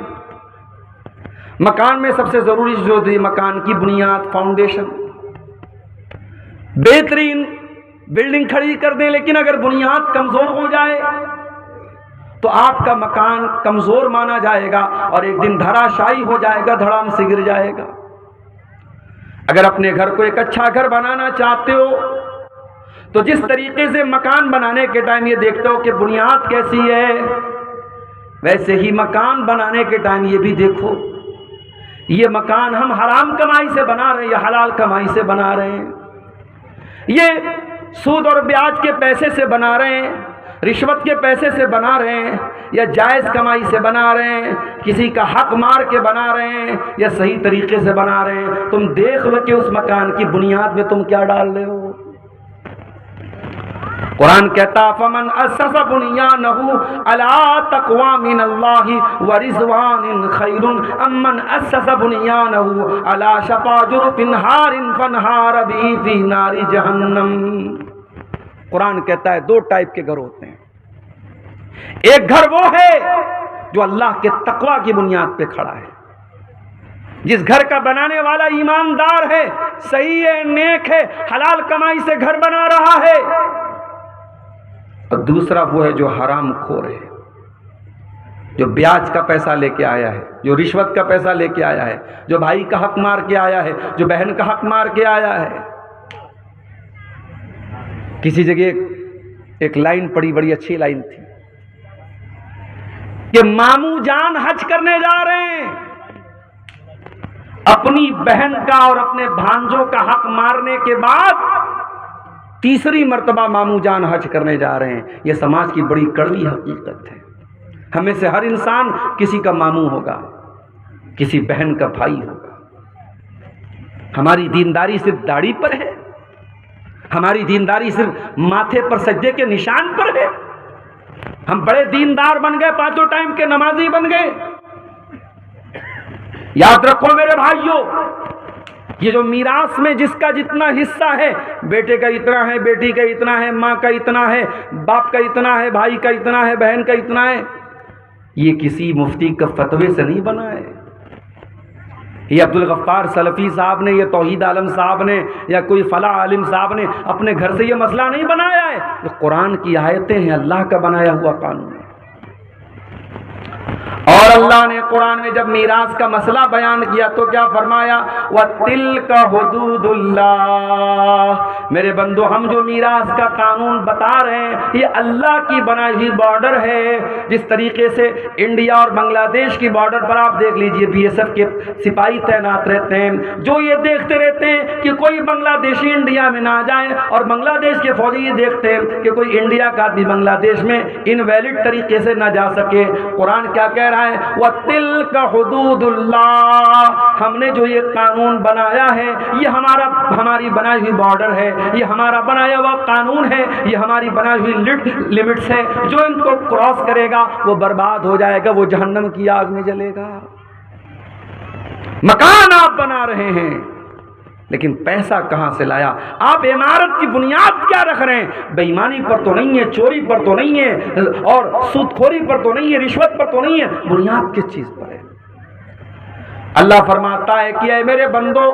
مکان میں سب سے ضروری جو ہوتی مکان کی بنیاد، فاؤنڈیشن۔ بہترین بلڈنگ کھڑی کر دیں لیکن اگر بنیاد کمزور ہو جائے تو آپ کا مکان کمزور مانا جائے گا اور ایک دن دھراشائی ہو جائے گا، دھڑام سے گر جائے گا۔ اگر اپنے گھر کو ایک اچھا گھر بنانا چاہتے ہو تو جس طریقے سے مکان بنانے کے ٹائم یہ دیکھتے ہو کہ بنیاد کیسی ہے، ویسے ہی مکان بنانے کے ٹائم یہ بھی دیکھو یہ مکان ہم حرام کمائی سے بنا رہے ہیں یا حلال کمائی سے بنا رہے ہیں، یہ سود اور بیاج کے پیسے سے بنا رہے ہیں، رشوت کے پیسے سے بنا رہے ہیں، یا جائز کمائی سے بنا رہے ہیں، کسی کا حق مار کے بنا رہے ہیں، یا صحیح طریقے سے بنا رہے ہیں۔ تم دیکھ لو کہ اس مکان کی بنیاد میں تم کیا ڈال رہے ہو۔ قرآن کہتا فمن اسس بنیانہ علی تقوی من اللہ ورضوان خیر امن اسس بنیانہ علی شفا جرف نہار فانہار به فی نار جہنم۔ قرآن کہتا ہے 2 ٹائپ کے گھر ہوتے ہیں، ایک گھر وہ ہے جو اللہ کے تقوی کی بنیاد پہ کھڑا ہے، جس گھر کا بنانے والا ایماندار ہے، صحیح ہے، نیک ہے، حلال کمائی سے گھر بنا رہا ہے، اور دوسرا وہ ہے جو حرام خور ہے، جو بیاج کا پیسہ لے کے آیا ہے، جو رشوت کا پیسہ لے کے آیا ہے، جو بھائی کا حق مار کے آیا ہے، جو بہن کا حق مار کے آیا ہے۔ کسی جگہ ایک لائن پڑی، بڑی اچھی لائن تھی کہ ماموں جان حج کرنے جا رہے ہیں، اپنی بہن کا اور اپنے بھانجوں کا حق مارنے کے بعد تیسری مرتبہ ماموں جان حج کرنے جا رہے ہیں۔ یہ سماج کی بڑی کڑوی حقیقت ہے، ہمیں سے ہر انسان کسی کا ماموں ہوگا، کسی بہن کا بھائی ہوگا۔ ہماری دینداری صرف داڑھی پر ہے، ہماری دینداری صرف ماتھے پر سجدے کے نشان پر ہے، ہم بڑے دیندار بن گئے، 5 ٹائم کے نمازی بن گئے۔ یاد رکھو میرے بھائیوں، یہ جو میراث میں جس کا جتنا حصہ ہے، بیٹے کا اتنا ہے، بیٹی کا اتنا ہے، ماں کا اتنا ہے، باپ کا اتنا ہے، بھائی کا اتنا ہے، بہن کا اتنا ہے، یہ کسی مفتی کا فتوے سے نہیں بنا ہے، یہ عبدالغفار سلفی صاحب نے، یہ توحید عالم صاحب نے، یا کوئی فلاں عالم صاحب نے اپنے گھر سے یہ مسئلہ نہیں بنایا ہے، یہ قرآن کی آیتیں ہیں، اللہ کا بنایا ہوا قانون ہے۔ اور اللہ نے قرآن میں جب میراث کا مسئلہ بیان کیا تو کیا فرمایا؟ وَتِلْكَ حُدُودُ اللَّهِ، میرے بندو ہم جو میراث کا قانون بتا رہے ہیں یہ اللہ کی بنائی ہوئی بارڈر ہے۔ جس طریقے سے انڈیا اور بنگلہ دیش کی بارڈر پر آپ دیکھ لیجئے بی ایس ایف کے سپاہی تعینات رہتے ہیں، جو یہ دیکھتے رہتے ہیں کہ کوئی بنگلہ دیشی انڈیا میں نہ جائے، اور بنگلہ دیش کے فوجی یہ دیکھتے ہیں کہ کوئی انڈیا کا آدمی بنگلہ دیش میں انویلڈ طریقے سے نہ جا سکے۔ قرآن کیا کہہ رہا ہے؟ وَتِلْكَ حُدُودُ اللَّهِ، ہم نے جو یہ قانون بنایا ہے یہ ہماری بنائی ہوئی بارڈر ہے، یہ ہمارا بنایا ہوا قانون ہے، یہ ہماری بنائی ہوئی لمٹس ہے، جو ان کو کراس کرے گا وہ برباد ہو جائے گا، وہ جہنم کی آگ میں جلے گا۔ مکان آپ بنا رہے ہیں لیکن پیسہ کہاں سے لایا؟ آپ عمارت کی بنیاد کیا رکھ رہے ہیں؟ بے ایمانی پر تو نہیں ہے، چوری پر تو نہیں ہے، اور سود خوری پر تو نہیں ہے، رشوت پر تو نہیں ہے، بنیاد کس چیز پر ہے؟ اللہ فرماتا ہے کہ اے میرے بندو،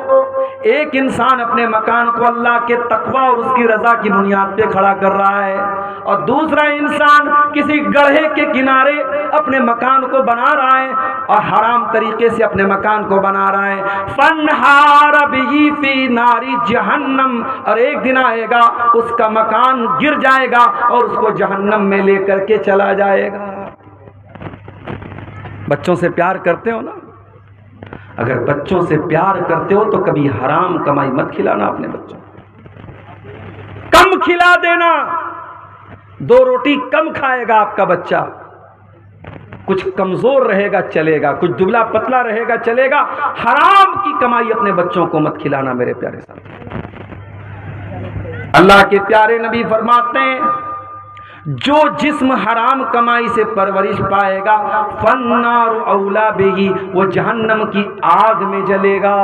ایک انسان اپنے مکان کو اللہ کے تقوی اور اس کی رضا کی بنیاد پہ کھڑا کر رہا ہے، اور دوسرا انسان کسی گڑھے کے کنارے اپنے مکان کو بنا رہا ہے اور حرام طریقے سے اپنے مکان کو بنا رہا ہے۔ فَانْحَارَ بِهِ فِي نَارِ جہنم، اور ایک دن آئے گا اس کا مکان گر جائے گا اور اس کو جہنم میں لے کر کے چلا جائے گا۔ بچوں سے پیار کرتے ہو نا؟ اگر بچوں سے پیار کرتے ہو تو کبھی حرام کمائی مت کھلانا اپنے بچوں کو، کم کھلا دینا، 2 روٹی کم کھائے گا آپ کا بچہ، کچھ کمزور رہے گا چلے گا، کچھ دبلا پتلا رہے گا چلے گا، حرام کی کمائی اپنے بچوں کو مت کھلانا میرے پیارے ساتھی۔ اللہ کے پیارے نبی فرماتے ہیں جو جسم حرام کمائی سے پرورش پائے گا فَالنَّارُ أَوْلَىٰ بِهِ، وہ جہنم کی آگ میں جلے گا۔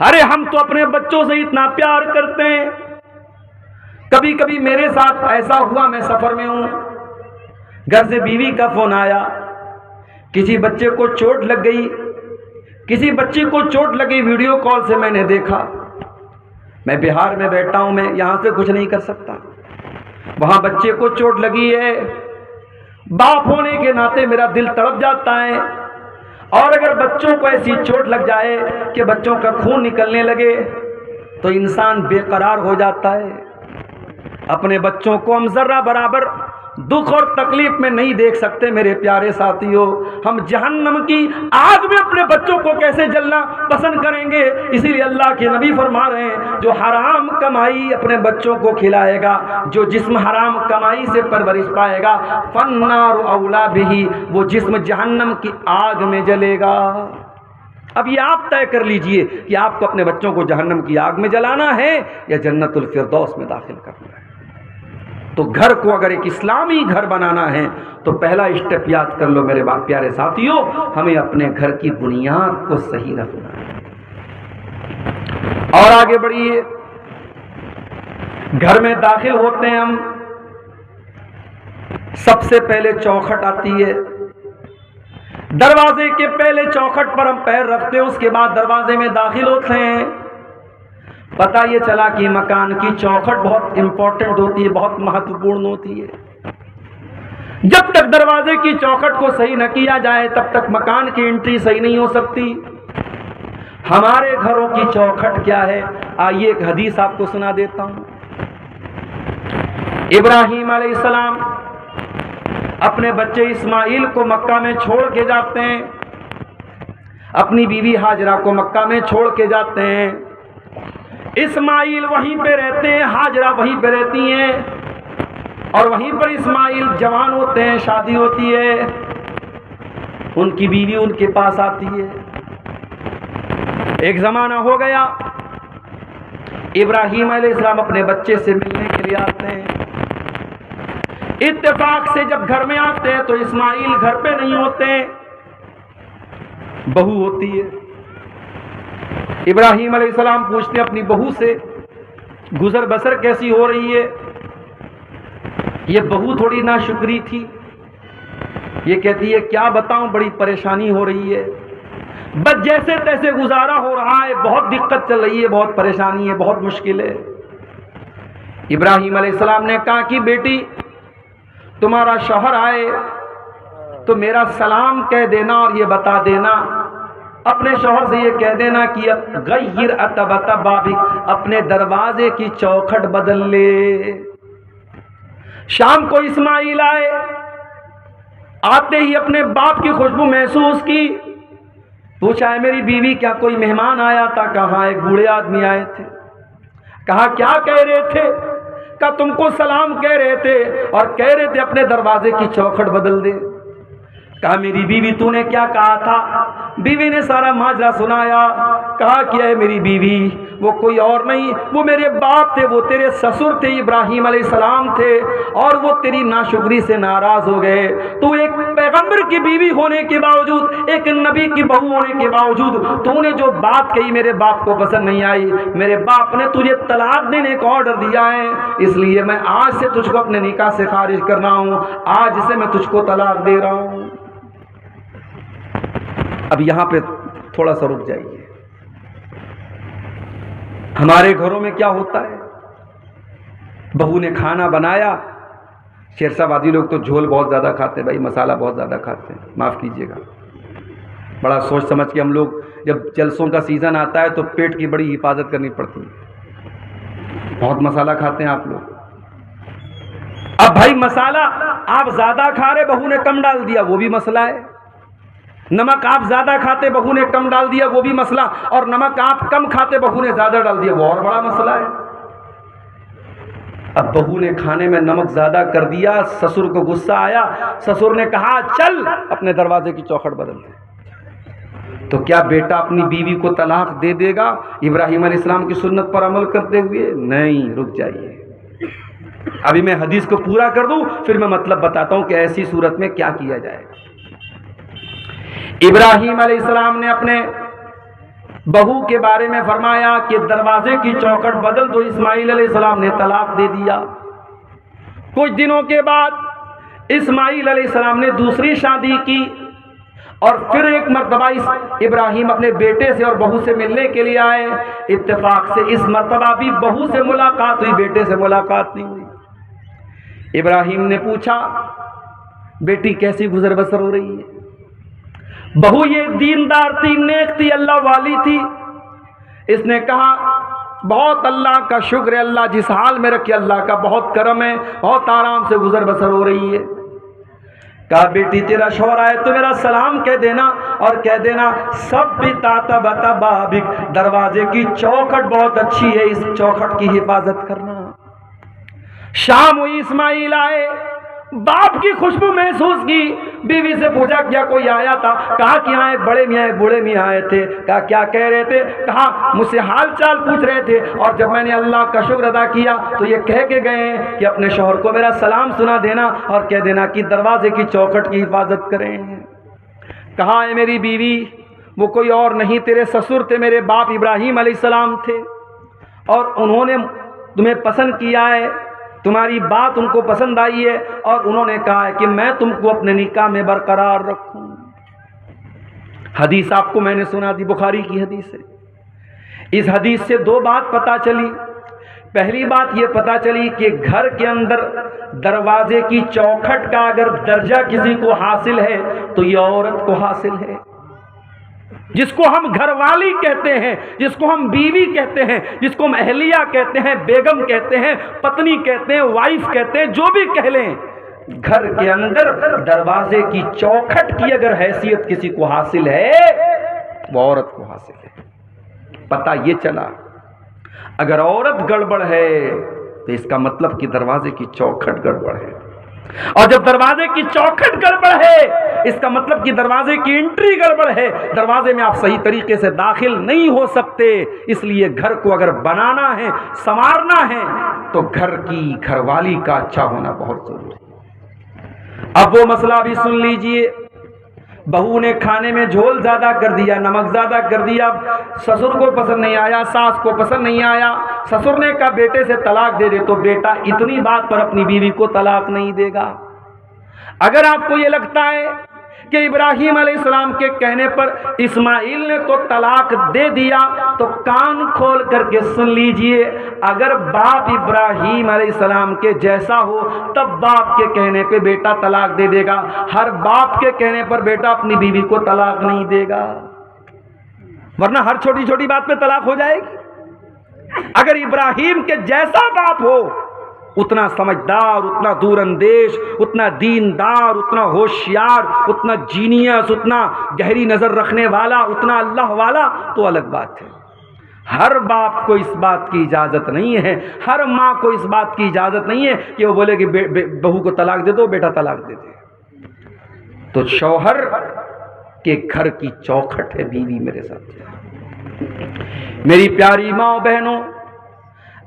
ارے ہم تو اپنے بچوں سے اتنا پیار کرتے ہیں، کبھی کبھی میرے ساتھ ایسا ہوا، میں سفر میں ہوں، گھر سے بیوی کا فون آیا، کسی بچے کو چوٹ لگ گئی، کسی بچے کو چوٹ لگی، ویڈیو کال سے میں نے دیکھا، میں بہار میں بیٹھا ہوں، میں یہاں سے کچھ نہیں کر سکتا، وہاں بچے کو چوٹ لگی ہے، باپ ہونے کے ناطے میرا دل تڑپ جاتا ہے، اور اگر بچوں کو ایسی چوٹ لگ جائے کہ بچوں کا خون نکلنے لگے تو انسان بے قرار ہو جاتا ہے۔ اپنے بچوں کو ہم ذرہ برابر دکھ اور تکلیف میں نہیں دیکھ سکتے میرے پیارے ساتھیوں، ہم جہنم کی آگ میں اپنے بچوں کو کیسے جلنا پسند کریں گے؟ اسی لیے اللہ کے نبی فرما رہے ہیں جو حرام کمائی اپنے بچوں کو کھلائے گا، جو جسم حرام کمائی سے پرورش پائے گا فَالنَّارُ أَوْلَىٰ بِهِ، وہ جسم جہنم کی آگ میں جلے گا۔ اب یہ آپ طے کر لیجئے کہ آپ کو اپنے بچوں کو جہنم کی آگ میں جلانا ہے یا جنت الفردوس میں داخل کرنا ہے۔ تو گھر کو اگر ایک اسلامی گھر بنانا ہے تو پہلا اسٹیپ یاد کر لو میرے پیارے ساتھیوں، ہمیں اپنے گھر کی بنیاد کو صحیح رکھنا ہے۔ اور آگے بڑھیے، گھر میں داخل ہوتے ہیں ہم، سب سے پہلے چوکھٹ آتی ہے، دروازے کے پہلے چوکھٹ پر ہم پیر رکھتے ہیں، اس کے بعد دروازے میں داخل ہوتے ہیں۔ پتہ یہ چلا کہ مکان کی چوکھٹ بہت امپورٹنٹ ہوتی ہے، بہت مہتوپورن ہوتی ہے۔ جب تک دروازے کی چوکھٹ کو صحیح نہ کیا جائے تب تک مکان کی انٹری صحیح نہیں ہو سکتی۔ ہمارے گھروں کی چوکھٹ کیا ہے؟ آئیے ایک حدیث آپ کو سنا دیتا ہوں۔ ابراہیم علیہ السلام اپنے بچے اسماعیل کو مکہ میں چھوڑ کے جاتے ہیں، اپنی بیوی ہاجرہ کو مکہ میں چھوڑ کے جاتے ہیں، اسماعیل وہیں پہ رہتے ہیں، ہاجرہ وہیں پہ رہتی ہیں، اور وہیں پر اسماعیل جوان ہوتے ہیں، شادی ہوتی ہے، ان کی بیوی ان کے پاس آتی ہے۔ ایک زمانہ ہو گیا، ابراہیم علیہ السلام اپنے بچے سے ملنے کے لیے آتے ہیں، اتفاق سے جب گھر میں آتے ہیں تو اسماعیل گھر پہ نہیں ہوتے، بہو ہوتی ہے۔ ابراہیم علیہ السلام پوچھتے ہیں اپنی بہو سے گزر بسر کیسی ہو رہی ہے؟ یہ بہو تھوڑی ناشکری تھی، یہ کہتی ہے کیا بتاؤں بڑی پریشانی ہو رہی ہے، بس جیسے تیسے گزارا ہو رہا ہے، بہت دقت چل رہی ہے، بہت پریشانی ہے، بہت مشکل ہے۔ ابراہیم علیہ السلام نے کہا کہ بیٹی تمہارا شوہر آئے تو میرا سلام کہہ دینا اور یہ بتا دینا، اپنے شوہر سے یہ کہہ دینا کہ غیر اتبت بابک، اپنے دروازے کی چوکھٹ بدل لے۔ شام کو اسماعیل آئے، آتے ہی اپنے باپ کی خوشبو محسوس کی، پوچھا ہے میری بیوی کیا کوئی مہمان آیا تھا؟ کہا ایک بوڑھے آدمی آئے تھے۔ کہا کیا کہہ رہے تھے؟ کہا تم کو سلام کہہ رہے تھے اور کہہ رہے تھے اپنے دروازے کی چوکھٹ بدل دے۔ کہا میری بیوی تو نے کیا کہا تھا؟ بیوی نے سارا ماجرا سنایا۔ کہا کیا ہے میری بیوی، وہ کوئی اور نہیں، وہ میرے باپ تھے، وہ تیرے سسر تھے ابراہیم علیہ السلام تھے، اور وہ تیری ناشکری سے ناراض ہو گئے۔ تو ایک پیغمبر کی بیوی ہونے کے باوجود، ایک نبی کی بہو ہونے کے باوجود تو نے جو بات کہی میرے باپ کو پسند نہیں آئی، میرے باپ نے تجھے طلاق دینے کا آرڈر دیا ہے، اس لیے میں آج سے تجھ کو اپنے نکاح سے خارج کر رہا ہوں، آج سے میں تجھ کو طلاق دے رہا ہوں۔ اب یہاں پہ تھوڑا سا رک جائیے۔ ہمارے گھروں میں کیا ہوتا ہے، بہو نے کھانا بنایا، شیر صاحب آدھی لوگ تو جھول بہت زیادہ کھاتے ہیں بھائی، مسالہ بہت زیادہ کھاتے ہیں، معاف کیجیے گا، بڑا سوچ سمجھ کے ہم لوگ جب جلسوں کا سیزن آتا ہے تو پیٹ کی بڑی حفاظت کرنی پڑتی ہے، بہت مسالہ کھاتے ہیں آپ لوگ۔ اب بھائی مسالہ آپ زیادہ کھا رہے، بہو نے کم ڈال دیا، وہ بھی مسئلہ ہے۔ نمک آپ زیادہ کھاتے، بہو نے کم ڈال دیا، وہ بھی مسئلہ، اور نمک آپ کم کھاتے، بہو نے زیادہ ڈال دیا، وہ اور بڑا مسئلہ ہے۔ اب بہو نے کھانے میں نمک زیادہ کر دیا، سسر کو غصہ آیا، سسر نے کہا چل اپنے دروازے کی چوکھٹ بدل دے۔ تو کیا بیٹا اپنی بیوی کو طلاق دے دے گا ابراہیم علیہ السلام کی سنت پر عمل کرتے ہوئے؟ نہیں، رک جائیے، ابھی میں حدیث کو پورا کر دوں پھر میں مطلب بتاتا ہوں کہ ایسی صورت میں کیا کیا جائے گا۔ ابراہیم علیہ السلام نے اپنے بہو کے بارے میں فرمایا کہ دروازے کی چوکھٹ بدل دو، اسماعیل علیہ السلام نے طلاق دے دیا۔ کچھ دنوں کے بعد اسماعیل علیہ السلام نے دوسری شادی کی، اور پھر ایک مرتبہ ابراہیم اپنے بیٹے سے اور بہو سے ملنے کے لیے آئے، اتفاق سے اس مرتبہ بھی بہو سے ملاقات ہوئی، بیٹے سے ملاقات نہیں ہوئی۔ ابراہیم نے پوچھا بیٹی کیسی گزر بسر ہو رہی ہے؟ بہو یہ دیندار تھی، نیک تھی، اللہ والی تھی، اس نے کہا بہت اللہ کا شکر ہے، اللہ جس حال میں رکھے اللہ کا بہت کرم ہے، بہت آرام سے گزر بسر ہو رہی ہے۔ کہا بیٹی تیرا شوہر آئے تو میرا سلام کہہ دینا، اور کہہ دینا سب بھی تاتا بتا بابک، دروازے کی چوکھٹ بہت اچھی ہے، اس چوکھٹ کی حفاظت کرنا۔ شام ہوئی، اسماعیل آئے، باپ کی خوشبو محسوس کی، بیوی سے پوچھا کیا کوئی آیا تھا؟ کہا کہ ہاں ایک بڑے میاں بوڑھے میاں آئے تھے۔ کہا کیا کہہ رہے تھے؟ کہا مجھ سے حال چال پوچھ رہے تھے، اور جب میں نے اللہ کا شکر ادا کیا تو یہ کہہ کے گئے کہ اپنے شوہر کو میرا سلام سنا دینا اور کہہ دینا کہ دروازے کی چوکھٹ کی حفاظت کریں۔ کہا اے میری بیوی وہ کوئی اور نہیں تیرے سسر تھے، میرے باپ ابراہیم علیہ السلام تھے، اور انہوں نے تمہیں پسند کیا ہے، تمہاری بات ان کو پسند آئی ہے، اور انہوں نے کہا ہے کہ میں تم کو اپنے نکاح میں برقرار رکھوں۔ حدیث آپ کو میں نے سنا دی، بخاری کی حدیث ہے۔ اس حدیث سے دو بات پتہ چلی۔ پہلی بات یہ پتہ چلی کہ گھر کے اندر دروازے کی چوکھٹ کا اگر درجہ کسی کو حاصل ہے تو یہ عورت کو حاصل ہے، جس کو ہم گھر والی کہتے ہیں، جس کو ہم بیوی کہتے ہیں، جس کو ہم اہلیہ کہتے ہیں، بیگم کہتے ہیں، پتنی کہتے ہیں، وائف کہتے ہیں، جو بھی کہہ لیں، گھر کے اندر دروازے کی چوکھٹ کی اگر حیثیت کسی کو حاصل ہے وہ عورت کو حاصل ہے۔ پتہ یہ چلا اگر عورت گڑبڑ ہے تو اس کا مطلب کہ دروازے کی چوکھٹ گڑبڑ ہے، اور جب دروازے کی چوکھٹ گڑبڑ ہے اس کا مطلب کہ دروازے کی انٹری گڑبڑ ہے، دروازے میں آپ صحیح طریقے سے داخل نہیں ہو سکتے۔ اس لیے گھر کو اگر بنانا ہے، سنوارنا ہے، تو گھر کی گھر والی کا اچھا ہونا بہت ضروری ہے۔ اب وہ مسئلہ بھی سن لیجئے، بہو نے کھانے میں جھول زیادہ کر دیا، نمک زیادہ کر دیا، سسر کو پسند نہیں آیا، ساس کو پسند نہیں آیا، سسر نے کہا بیٹے سے طلاق دے دے، تو بیٹا اتنی بات پر اپنی بیوی کو طلاق نہیں دے گا۔ اگر آپ کو یہ لگتا ہے کہ ابراہیم علیہ السلام کے کہنے پر اسماعیل نے تو طلاق دے دیا، تو کان کھول کر کے سن لیجئے، اگر باپ ابراہیم علیہ السلام کے جیسا ہو تب باپ کے کہنے پہ بیٹا طلاق دے دے گا، ہر باپ کے کہنے پر بیٹا اپنی بیوی کو طلاق نہیں دے گا، ورنہ ہر چھوٹی چھوٹی بات پہ طلاق ہو جائے گی۔ اگر ابراہیم کے جیسا باپ ہو، اتنا سمجھدار، اتنا دور اندیش، اتنا دیندار، اتنا ہوشیار، اتنا جینیس، اتنا گہری نظر رکھنے والا، اتنا اللہ والا، تو الگ بات ہے۔ ہر باپ کو اس بات کی اجازت نہیں ہے، ہر ماں کو اس بات کی اجازت نہیں ہے کہ وہ بولے کہ بہو کو طلاق دے دو، بیٹا طلاق دے دے۔ تو شوہر کے گھر کی چوکھٹ ہے بیوی، میرے ساتھ۔ میری پیاری ماں بہنوں،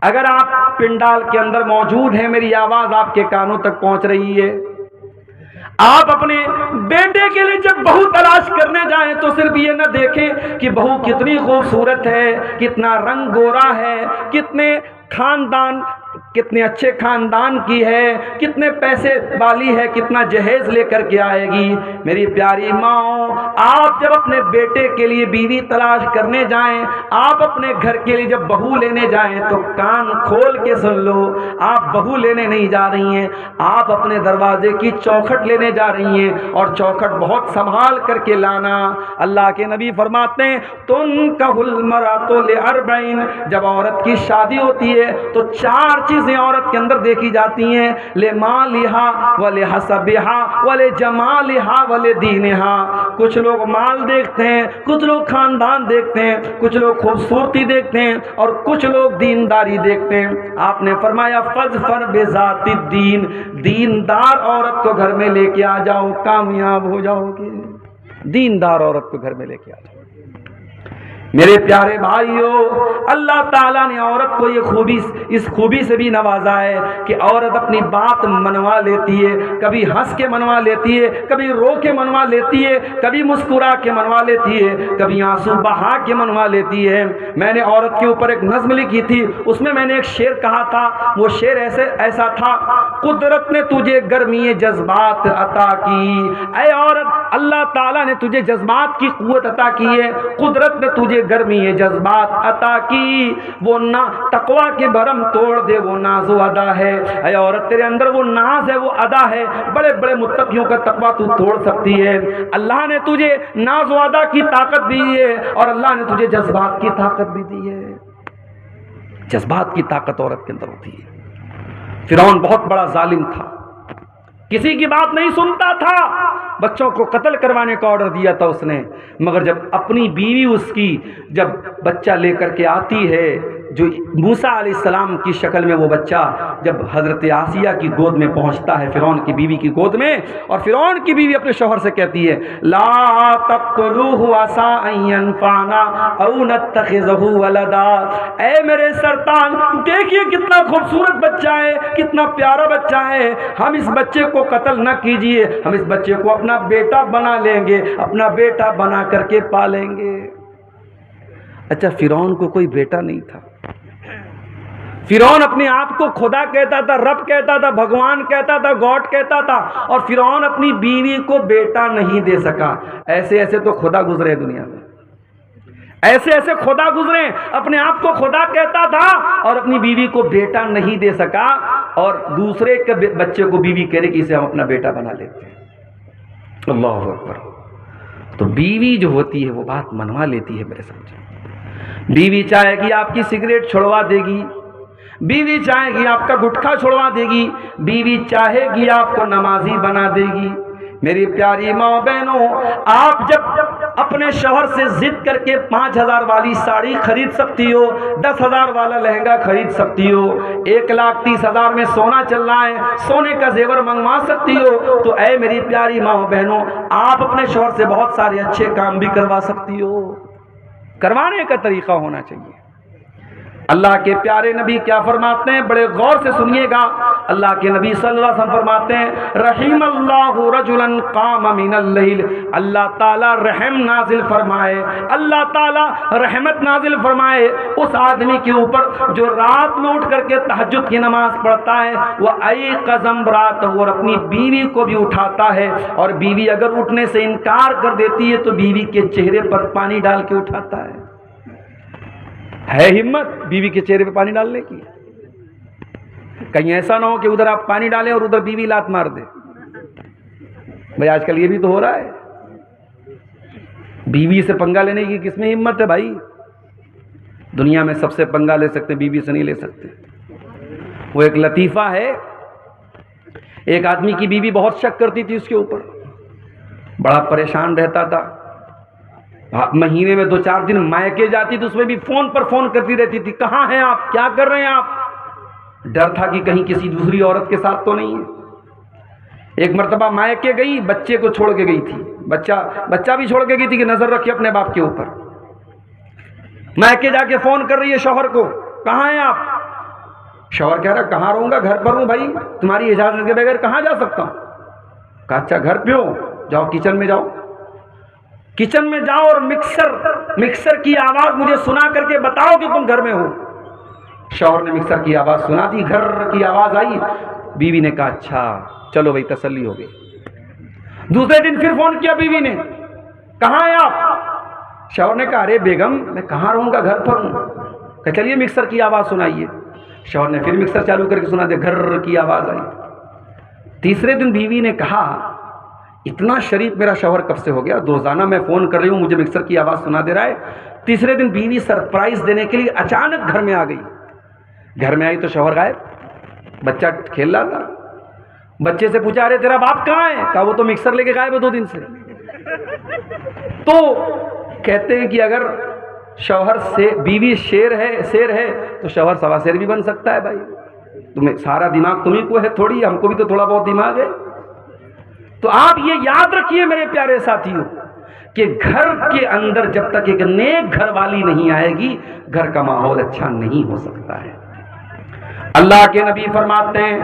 اگر آپ پنڈال کے اندر موجود ہیں، میری آواز آپ کے کانوں تک پہنچ رہی ہے، آپ اپنے بیٹے کے لیے جب بہو تلاش کرنے جائیں تو صرف یہ نہ دیکھیں کہ بہو کتنی خوبصورت ہے، کتنا رنگ گورا ہے، کتنے اچھے خاندان کی ہے، کتنے پیسے والی ہے، کتنا جہیز لے کر کے آئے گی۔ میری پیاری ماں، آپ جب اپنے بیٹے کے لیے بیوی تلاش کرنے جائیں، آپ اپنے گھر کے لیے جب بہو لینے جائیں تو کان کھول کے سن لو، آپ بہو لینے نہیں جا رہی ہیں، آپ اپنے دروازے کی چوکھٹ لینے جا رہی ہیں، اور چوکھٹ بہت سنبھال کر کے لانا۔ اللہ کے نبی فرماتے ہیں تنکح المرأۃ لاربعین، جب عورت کی شادی ہوتی ہے تو 4 چیزیں عورت کے اندر دیکھی جاتی ہیں، لمالہا ولحسبہا ولجمالہا ولدینہا۔ کچھ لوگ مال دیکھتے ہیں، کچھ لوگ خاندان دیکھتے ہیں، کچھ لوگ خوبصورتی دیکھتے ہیں، اور کچھ لوگ دینداری دیکھتے ہیں۔ آپ نے فرمایا فاظفر بذات الدین، دیندار عورت کو گھر میں لے کے آ جاؤ، کامیاب ہو جاؤ گے۔ دیندار عورت کو گھر میں لے کے آ جاؤ۔ میرے پیارے بھائیوں، اللہ تعالیٰ نے عورت کو اس خوبی سے بھی نوازا ہے کہ عورت اپنی بات منوا لیتی ہے، کبھی ہنس کے منوا لیتی ہے، کبھی رو کے منوا لیتی ہے، کبھی مسکرا کے منوا لیتی ہے، کبھی آنسو بہا کے منوا لیتی ہے۔ میں نے عورت کے اوپر ایک نظم لکھی تھی، اس میں نے ایک شعر کہا تھا، وہ شعر ایسا تھا، قدرت نے تجھے گرمی جذبات عطا کی، اے عورت اللہ تعالیٰ نے تجھے جذبات کی قوت عطا کی ہے، قدرت نے تجھے گرمی جذبات عطا کی، وہ تقویٰ کے بھرم توڑ دے، وہ ناز و ادا ہے۔ اے عورت تیرے اندر وہ ناز ہے، وہ ادا ہے، بڑے بڑے متقیوں کا تقویٰ تو توڑ سکتی ہے۔ اللہ نے تجھے ناز و ادا کی طاقت دی ہے، اور اللہ نے تجھے جذبات کی طاقت بھی دی ہے۔ جذبات کی طاقت عورت کے اندر ہوتی ہے۔ فرعون بہت بڑا ظالم تھا، کسی کی بات نہیں سنتا تھا، بچوں کو قتل کروانے کا آرڈر دیا تھا اس نے، مگر جب اپنی بیوی اس کی جب بچہ لے کر کے آتی ہے، جو موسیٰ علیہ السلام کی شکل میں وہ بچہ جب حضرت آسیہ کی گود میں پہنچتا ہے، فرعون کی بیوی کی گود میں، اور فرعون کی بیوی اپنے شوہر سے کہتی ہے لا تقتلوہ عسیٰ ان ینفعنا او نتخذہ ولدا، اے میرے سرطان دیکھیے کتنا خوبصورت بچہ ہے، کتنا پیارا بچہ ہے، ہم اس بچے کو قتل نہ کیجئے، ہم اس بچے کو اپنا بیٹا بنا لیں گے، اپنا بیٹا بنا کر کے پالیں گے۔ اچھا، فرعون کو کوئی بیٹا نہیں تھا، فرعون اپنے آپ کو خدا کہتا تھا، رب کہتا تھا، بھگوان کہتا تھا، گاڈ کہتا تھا، اور فرعون اپنی بیوی کو بیٹا نہیں دے سکا۔ ایسے تو خدا گزرے دنیا میں، ایسے خدا گزرے، اپنے آپ کو خدا کہتا تھا اور اپنی بیوی کو بیٹا نہیں دے سکا، اور دوسرے کے بچے کو بیوی کہہ رہی کہ اسے ہم اپنا بیٹا بنا لیتے ہیں۔ اللہ اکبر۔ تو بیوی جو ہوتی ہے وہ بات منوا لیتی ہے میرے سمجھے۔ بیوی چاہے گی آپ کی سگریٹ چھڑوا دے گی، بیوی چاہے گی آپ کا گٹکا چھڑوا دے گی، بیوی چاہے گی آپ کو نمازی بنا دے گی۔ میری پیاری ماں بہنوں، آپ جب اپنے شوہر سے ضد کر کے 5,000 والی ساڑی خرید سکتی ہو، 10,000 والا لہنگا خرید سکتی ہو، 1,30,000 میں سونا چل رہا ہے، سونے کا زیور منگوا سکتی ہو، تو اے میری پیاری ماں بہنوں، آپ اپنے شوہر سے بہت سارے اچھے کام بھی کروا سکتی ہو۔ کروانے کا طریقہ ہونا چاہیے۔ اللہ کے پیارے نبی کیا فرماتے ہیں، بڑے غور سے سنیے گا۔ اللہ کے نبی صلی اللہ علیہ وسلم فرماتے ہیں رحم اللہ رجلا قام من اللیل، اللہ تعالیٰ رحم نازل فرمائے، اللہ تعالیٰ رحمت نازل فرمائے اس آدمی کے اوپر جو رات میں اٹھ کر کے تہجد کی نماز پڑھتا ہے، وہ ایقظ امرأتہ، اور اپنی بیوی کو بھی اٹھاتا ہے، اور بیوی اگر اٹھنے سے انکار کر دیتی ہے تو بیوی کے چہرے پر پانی ڈال کے اٹھاتا ہے ہمت بیوی کے چہرے پہ پانی ڈالنے کی؟ کہیں ایسا نہ ہو کہ ادھر آپ پانی ڈالیں اور ادھر بیوی لات مار دے۔ بھائی آج کل یہ بھی تو ہو رہا ہے، بیوی سے پنگا لینے کی کس میں ہمت ہے بھائی؟ دنیا میں سب سے پنگا لے سکتے، بیوی سے نہیں لے سکتے۔ وہ ایک لطیفہ ہے، ایک آدمی کی بیوی بہت شک کرتی تھی اس کے اوپر، بڑا پریشان رہتا تھا، مہینے میں 2-4 دن مائکے جاتی تو اس میں بھی فون پر فون کرتی رہتی تھی، کہاں ہیں آپ، کیا کر رہے ہیں آپ؟ ڈر تھا کہ کہیں کسی دوسری عورت کے ساتھ تو نہیں ہے۔ ایک مرتبہ مائکے گئی، بچے کو چھوڑ کے گئی تھی، بچہ بھی چھوڑ کے گئی تھی کہ نظر رکھے اپنے باپ کے اوپر۔ مائکے جا کے فون کر رہی ہے شوہر کو، کہاں ہیں آپ؟ شوہر کہہ رہا کہاں رہوں گا، گھر پر ہوں بھائی، تمہاری اجازت کے بغیر کہاں جا سکتا ہوں؟ کہا اچھا گھر پہ ہو، جاؤ کچن میں جاؤ، کچن میں جاؤ اور مکسر کی آواز مجھے سنا کر کے بتاؤ کہ تم گھر میں ہو۔ شوہر نے مکسر کی آواز سنا دی، گھر کی آواز آئی، بیوی نے کہا اچھا چلو بھائی تسلی ہو گئی۔ دوسرے دن پھر فون کیا بیوی نے، کہاں ہیں آپ؟ شوہر نے کہا ارے بیگم میں کہاں رہوں گا، گھر پر ہوں۔ کہ چلیے مکسر کی آواز سنائیے۔ شوہر نے پھر مکسر چالو کر کے سنا دیا، گھر کی آواز آئی۔ تیسرے دن بیوی نے کہا اتنا شریف میرا شوہر کب سے ہو گیا، روزانہ میں فون کر رہی ہوں مجھے مکسر کی آواز سنا دے رہا ہے۔ تیسرے دن بیوی سرپرائز دینے کے لیے اچانک گھر میں آ گئی۔ گھر میں آئی تو شوہر غائب، بچہ کھیل رہا تھا۔ بچے سے پوچھا ارے تیرا باپ کہاں ہے؟ کہا وہ تو مکسر لے کے غائب ہے 2 دن سے۔ تو کہتے ہیں کہ اگر شوہر سے بیوی شیر ہے تو شوہر سوا شیر بھی بن سکتا ہے بھائی۔ تمہیں سارا دماغ تمہیں کو ہے تھوڑی، ہم کو بھی تو تھوڑا بہت دماغ ہے۔ تو آپ یہ یاد رکھیے میرے پیارے ساتھیوں کہ گھر کے اندر جب تک ایک نیک گھر والی نہیں آئے گی، گھر کا ماحول اچھا نہیں ہو سکتا ہے۔ اللہ کے نبی فرماتے ہیں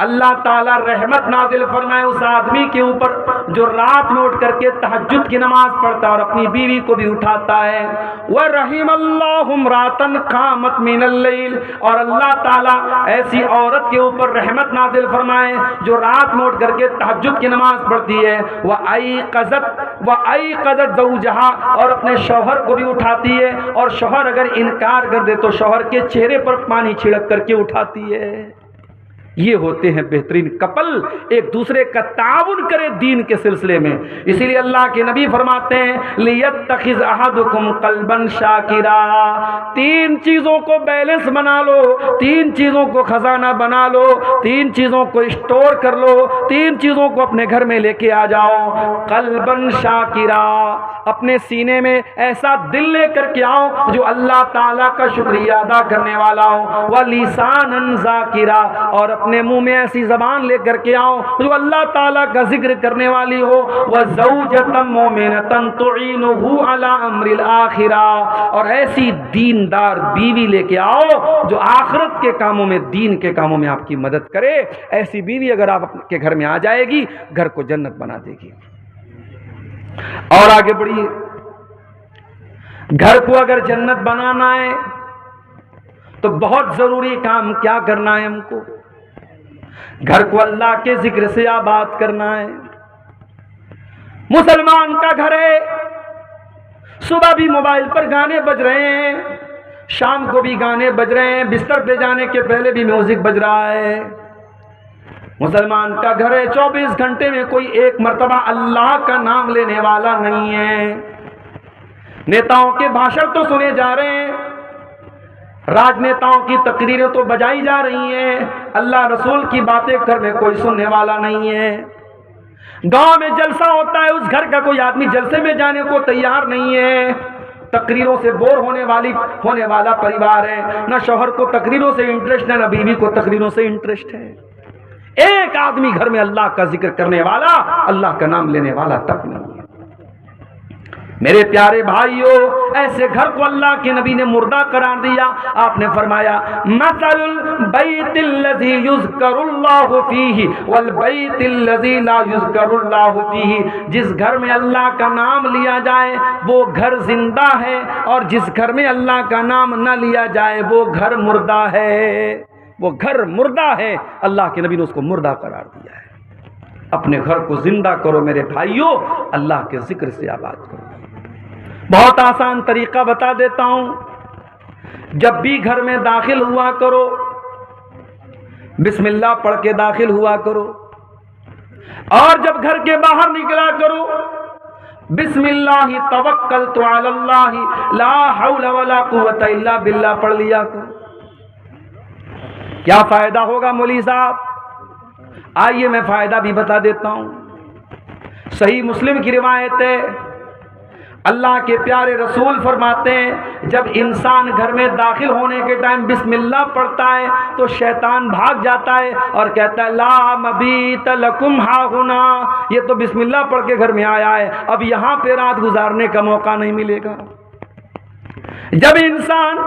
اللہ تعالیٰ رحمت نازل فرمائے اس آدمی کے اوپر جو رات میں اٹھ کر کے تہجد کی نماز پڑھتا ہے اور اپنی بیوی کو بھی اٹھاتا ہے۔ وَرَحِمَ اللَّهُ امْرَأَةً قَامَتْ مِنَ اللَّيْلِ، اور اللہ تعالیٰ ایسی عورت کے اوپر رحمت نازل فرمائے جو رات میں اٹھ کر کے تہجد کی نماز پڑھتی ہے۔ وَأَيْقَظَتْ زَوْجَهَا، اور اپنے شوہر کو بھی اٹھاتی ہے، اور شوہر اگر انکار کر دے تو شوہر کے چہرے پر پانی چھڑک کر کے اٹھاتی ہے۔ یہ ہوتے ہیں بہترین کپل، ایک دوسرے کا تعاون کرے دین کے سلسلے میں۔ اسی لیے اللہ کے نبی فرماتے ہیں لِيَتَّخِذْ أَحَدُكُمْ قَلْبًا شَاكِرًا، 3 چیزوں کو بیلنس بنا لو، 3 چیزوں کو خزانہ بنا لو، 3 چیزوں کو اسٹور کر لو، 3 چیزوں کو اپنے گھر میں لے کے آ جاؤ۔ قلبًا شاکرا، اپنے سینے میں ایسا دل لے کر کے آؤ جو اللہ تعالیٰ کا شکریہ ادا کرنے والا ہو۔ وَلِسَانًا ذَاکرا، اور اپنے منہ میں ایسی زبان لے کر کے آؤ جو اللہ تعالیٰ کا ذکر کرنے والی ہو۔ وَزَوْجَةً مُؤْمِنَةً تُعِينُهُ عَلَىٰ أَمْرِ الْآخِرَةِ، اور ایسی دیندار بیوی لے کے آؤ جو آخرت کے کاموں میں، دین کے کاموں میں آپ کی مدد کرے۔ ایسی بیوی اگر آپ کے گھر میں آ جائے گی، گھر کو جنت بنا دے گی۔ اور آگے بڑھیے، گھر کو اگر جنت بنانا ہے تو بہت ضروری کام کیا کرنا ہے ہم کو؟ گھر کو اللہ کے ذکر سے آباد کرنا ہے۔ مسلمان کا گھر ہے، صبح بھی موبائل پر گانے بج رہے ہیں، شام کو بھی گانے بج رہے ہیں، بستر پہ جانے کے پہلے بھی میوزک بج رہا ہے۔ مسلمان کا گھر ہے، 24 گھنٹے میں کوئی ایک مرتبہ اللہ کا نام لینے والا نہیں ہے۔ نیتاؤں کے بھاشن تو سنے جا رہے ہیں، راجنیتاؤں کی تقریریں تو بجائی جا رہی ہیں، اللہ رسول کی باتیں کرنے کوئی سننے والا نہیں ہے۔ گاؤں میں جلسہ ہوتا ہے، اس گھر کا کوئی آدمی جلسے میں جانے کو تیار نہیں ہے۔ تقریروں سے بور ہونے والا پریوار ہے، نہ شوہر کو تقریروں سے انٹرسٹ ہے، نہ بیوی کو تقریروں سے انٹرسٹ ہے۔ ایک آدمی گھر میں اللہ کا ذکر کرنے والا، اللہ کا نام لینے والا تک نہیں ہے۔ میرے پیارے بھائیوں، ایسے گھر کو اللہ کے نبی نے مردہ قرار دیا۔ آپ نے فرمایا مثل البیت الذی یذکر اللہ فیہ والبیت الذی لا یذکر اللہ فیہ، جس گھر میں اللہ کا نام لیا جائے وہ گھر زندہ ہے، اور جس گھر میں اللہ کا نام نہ لیا جائے وہ گھر مردہ ہے۔ وہ گھر مردہ ہے، اللہ کے نبی نے اس کو مردہ قرار دیا ہے۔ اپنے گھر کو زندہ کرو میرے بھائیوں، اللہ کے ذکر سے آباد کرو۔ بہت آسان طریقہ بتا دیتا ہوں، جب بھی گھر میں داخل ہوا کرو بسم اللہ پڑھ کے داخل ہوا کرو، اور جب گھر کے باہر نکلا کرو بسم اللہ توکلت علی اللہ لا حول ولا قوت الا باللہ پڑھ لیا کرو۔ کیا فائدہ ہوگا مولوی صاحب؟ آئیے میں فائدہ بھی بتا دیتا ہوں۔ صحیح مسلم کی روایت ہے، اللہ کے پیارے رسول فرماتے ہیں جب انسان گھر میں داخل ہونے کے ٹائم بسم اللہ پڑھتا ہے تو شیطان بھاگ جاتا ہے اور کہتا ہے لا مبیت لکم ہاہنا، یہ تو بسم اللہ پڑھ کے گھر میں آیا ہے، اب یہاں پہ رات گزارنے کا موقع نہیں ملے گا۔ جب انسان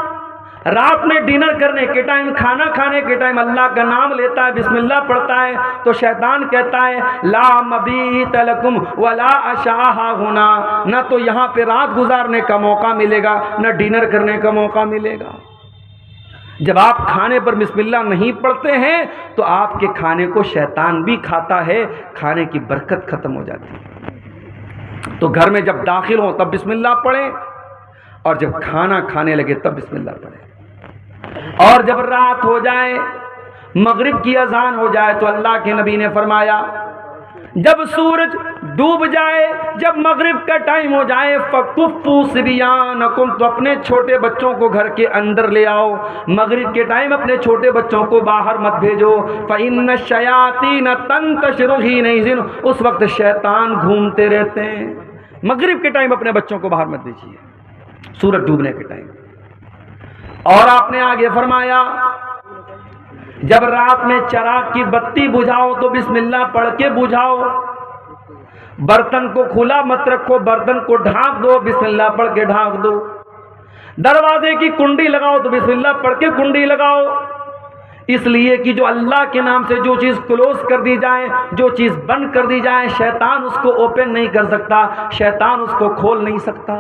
رات میں ڈنر کرنے کے ٹائم، کھانا کھانے کے ٹائم اللہ کا نام لیتا ہے، بسم اللہ پڑھتا ہے، تو شیطان کہتا ہے لا مبیت لکم ولا عشاء ہاہنا، نہ تو یہاں پہ رات گزارنے کا موقع ملے گا نہ ڈنر کرنے کا موقع ملے گا۔ جب آپ کھانے پر بسم اللہ نہیں پڑھتے ہیں تو آپ کے کھانے کو شیطان بھی کھاتا ہے، کھانے کی برکت ختم ہو جاتی ہے۔ تو گھر میں جب داخل ہوں تب بسم اللہ پڑھیں، اور جب کھانا کھانے لگے تب بسم اللہ پڑھیں۔ اور جب رات ہو جائے، مغرب کی اذان ہو جائے، تو اللہ کے نبی نے فرمایا جب سورج ڈوب جائے، جب مغرب کا ٹائم ہو جائے فَكُفُّوا صِبْيَانَكُمْ، تو اپنے چھوٹے بچوں کو گھر کے اندر لے آؤ۔ مغرب کے ٹائم اپنے چھوٹے بچوں کو باہر مت بھیجو، فَإِنَّ الشَّيَاطِينَ تَنْتَشِرُ حِينَئِذٍ، اس وقت شیطان گھومتے رہتے ہیں۔ مغرب کے ٹائم اپنے بچوں کو باہر مت بھیجیے، سورج ڈوبنے کے ٹائم۔ اور آپ نے آگے فرمایا جب رات میں چراغ کی بتی بجھاؤ تو بسم اللہ پڑھ کے بجھاؤ، برتن کو کھلا مت رکھو، برتن کو ڈھانک دو، بسم اللہ پڑھ کے ڈھانک دو۔ دروازے کی کنڈی لگاؤ تو بسم اللہ پڑھ کے کنڈی لگاؤ، اس لیے کہ جو اللہ کے نام سے جو چیز کلوز کر دی جائے، جو چیز بند کر دی جائے، شیطان اس کو اوپن نہیں کر سکتا، شیطان اس کو کھول نہیں سکتا۔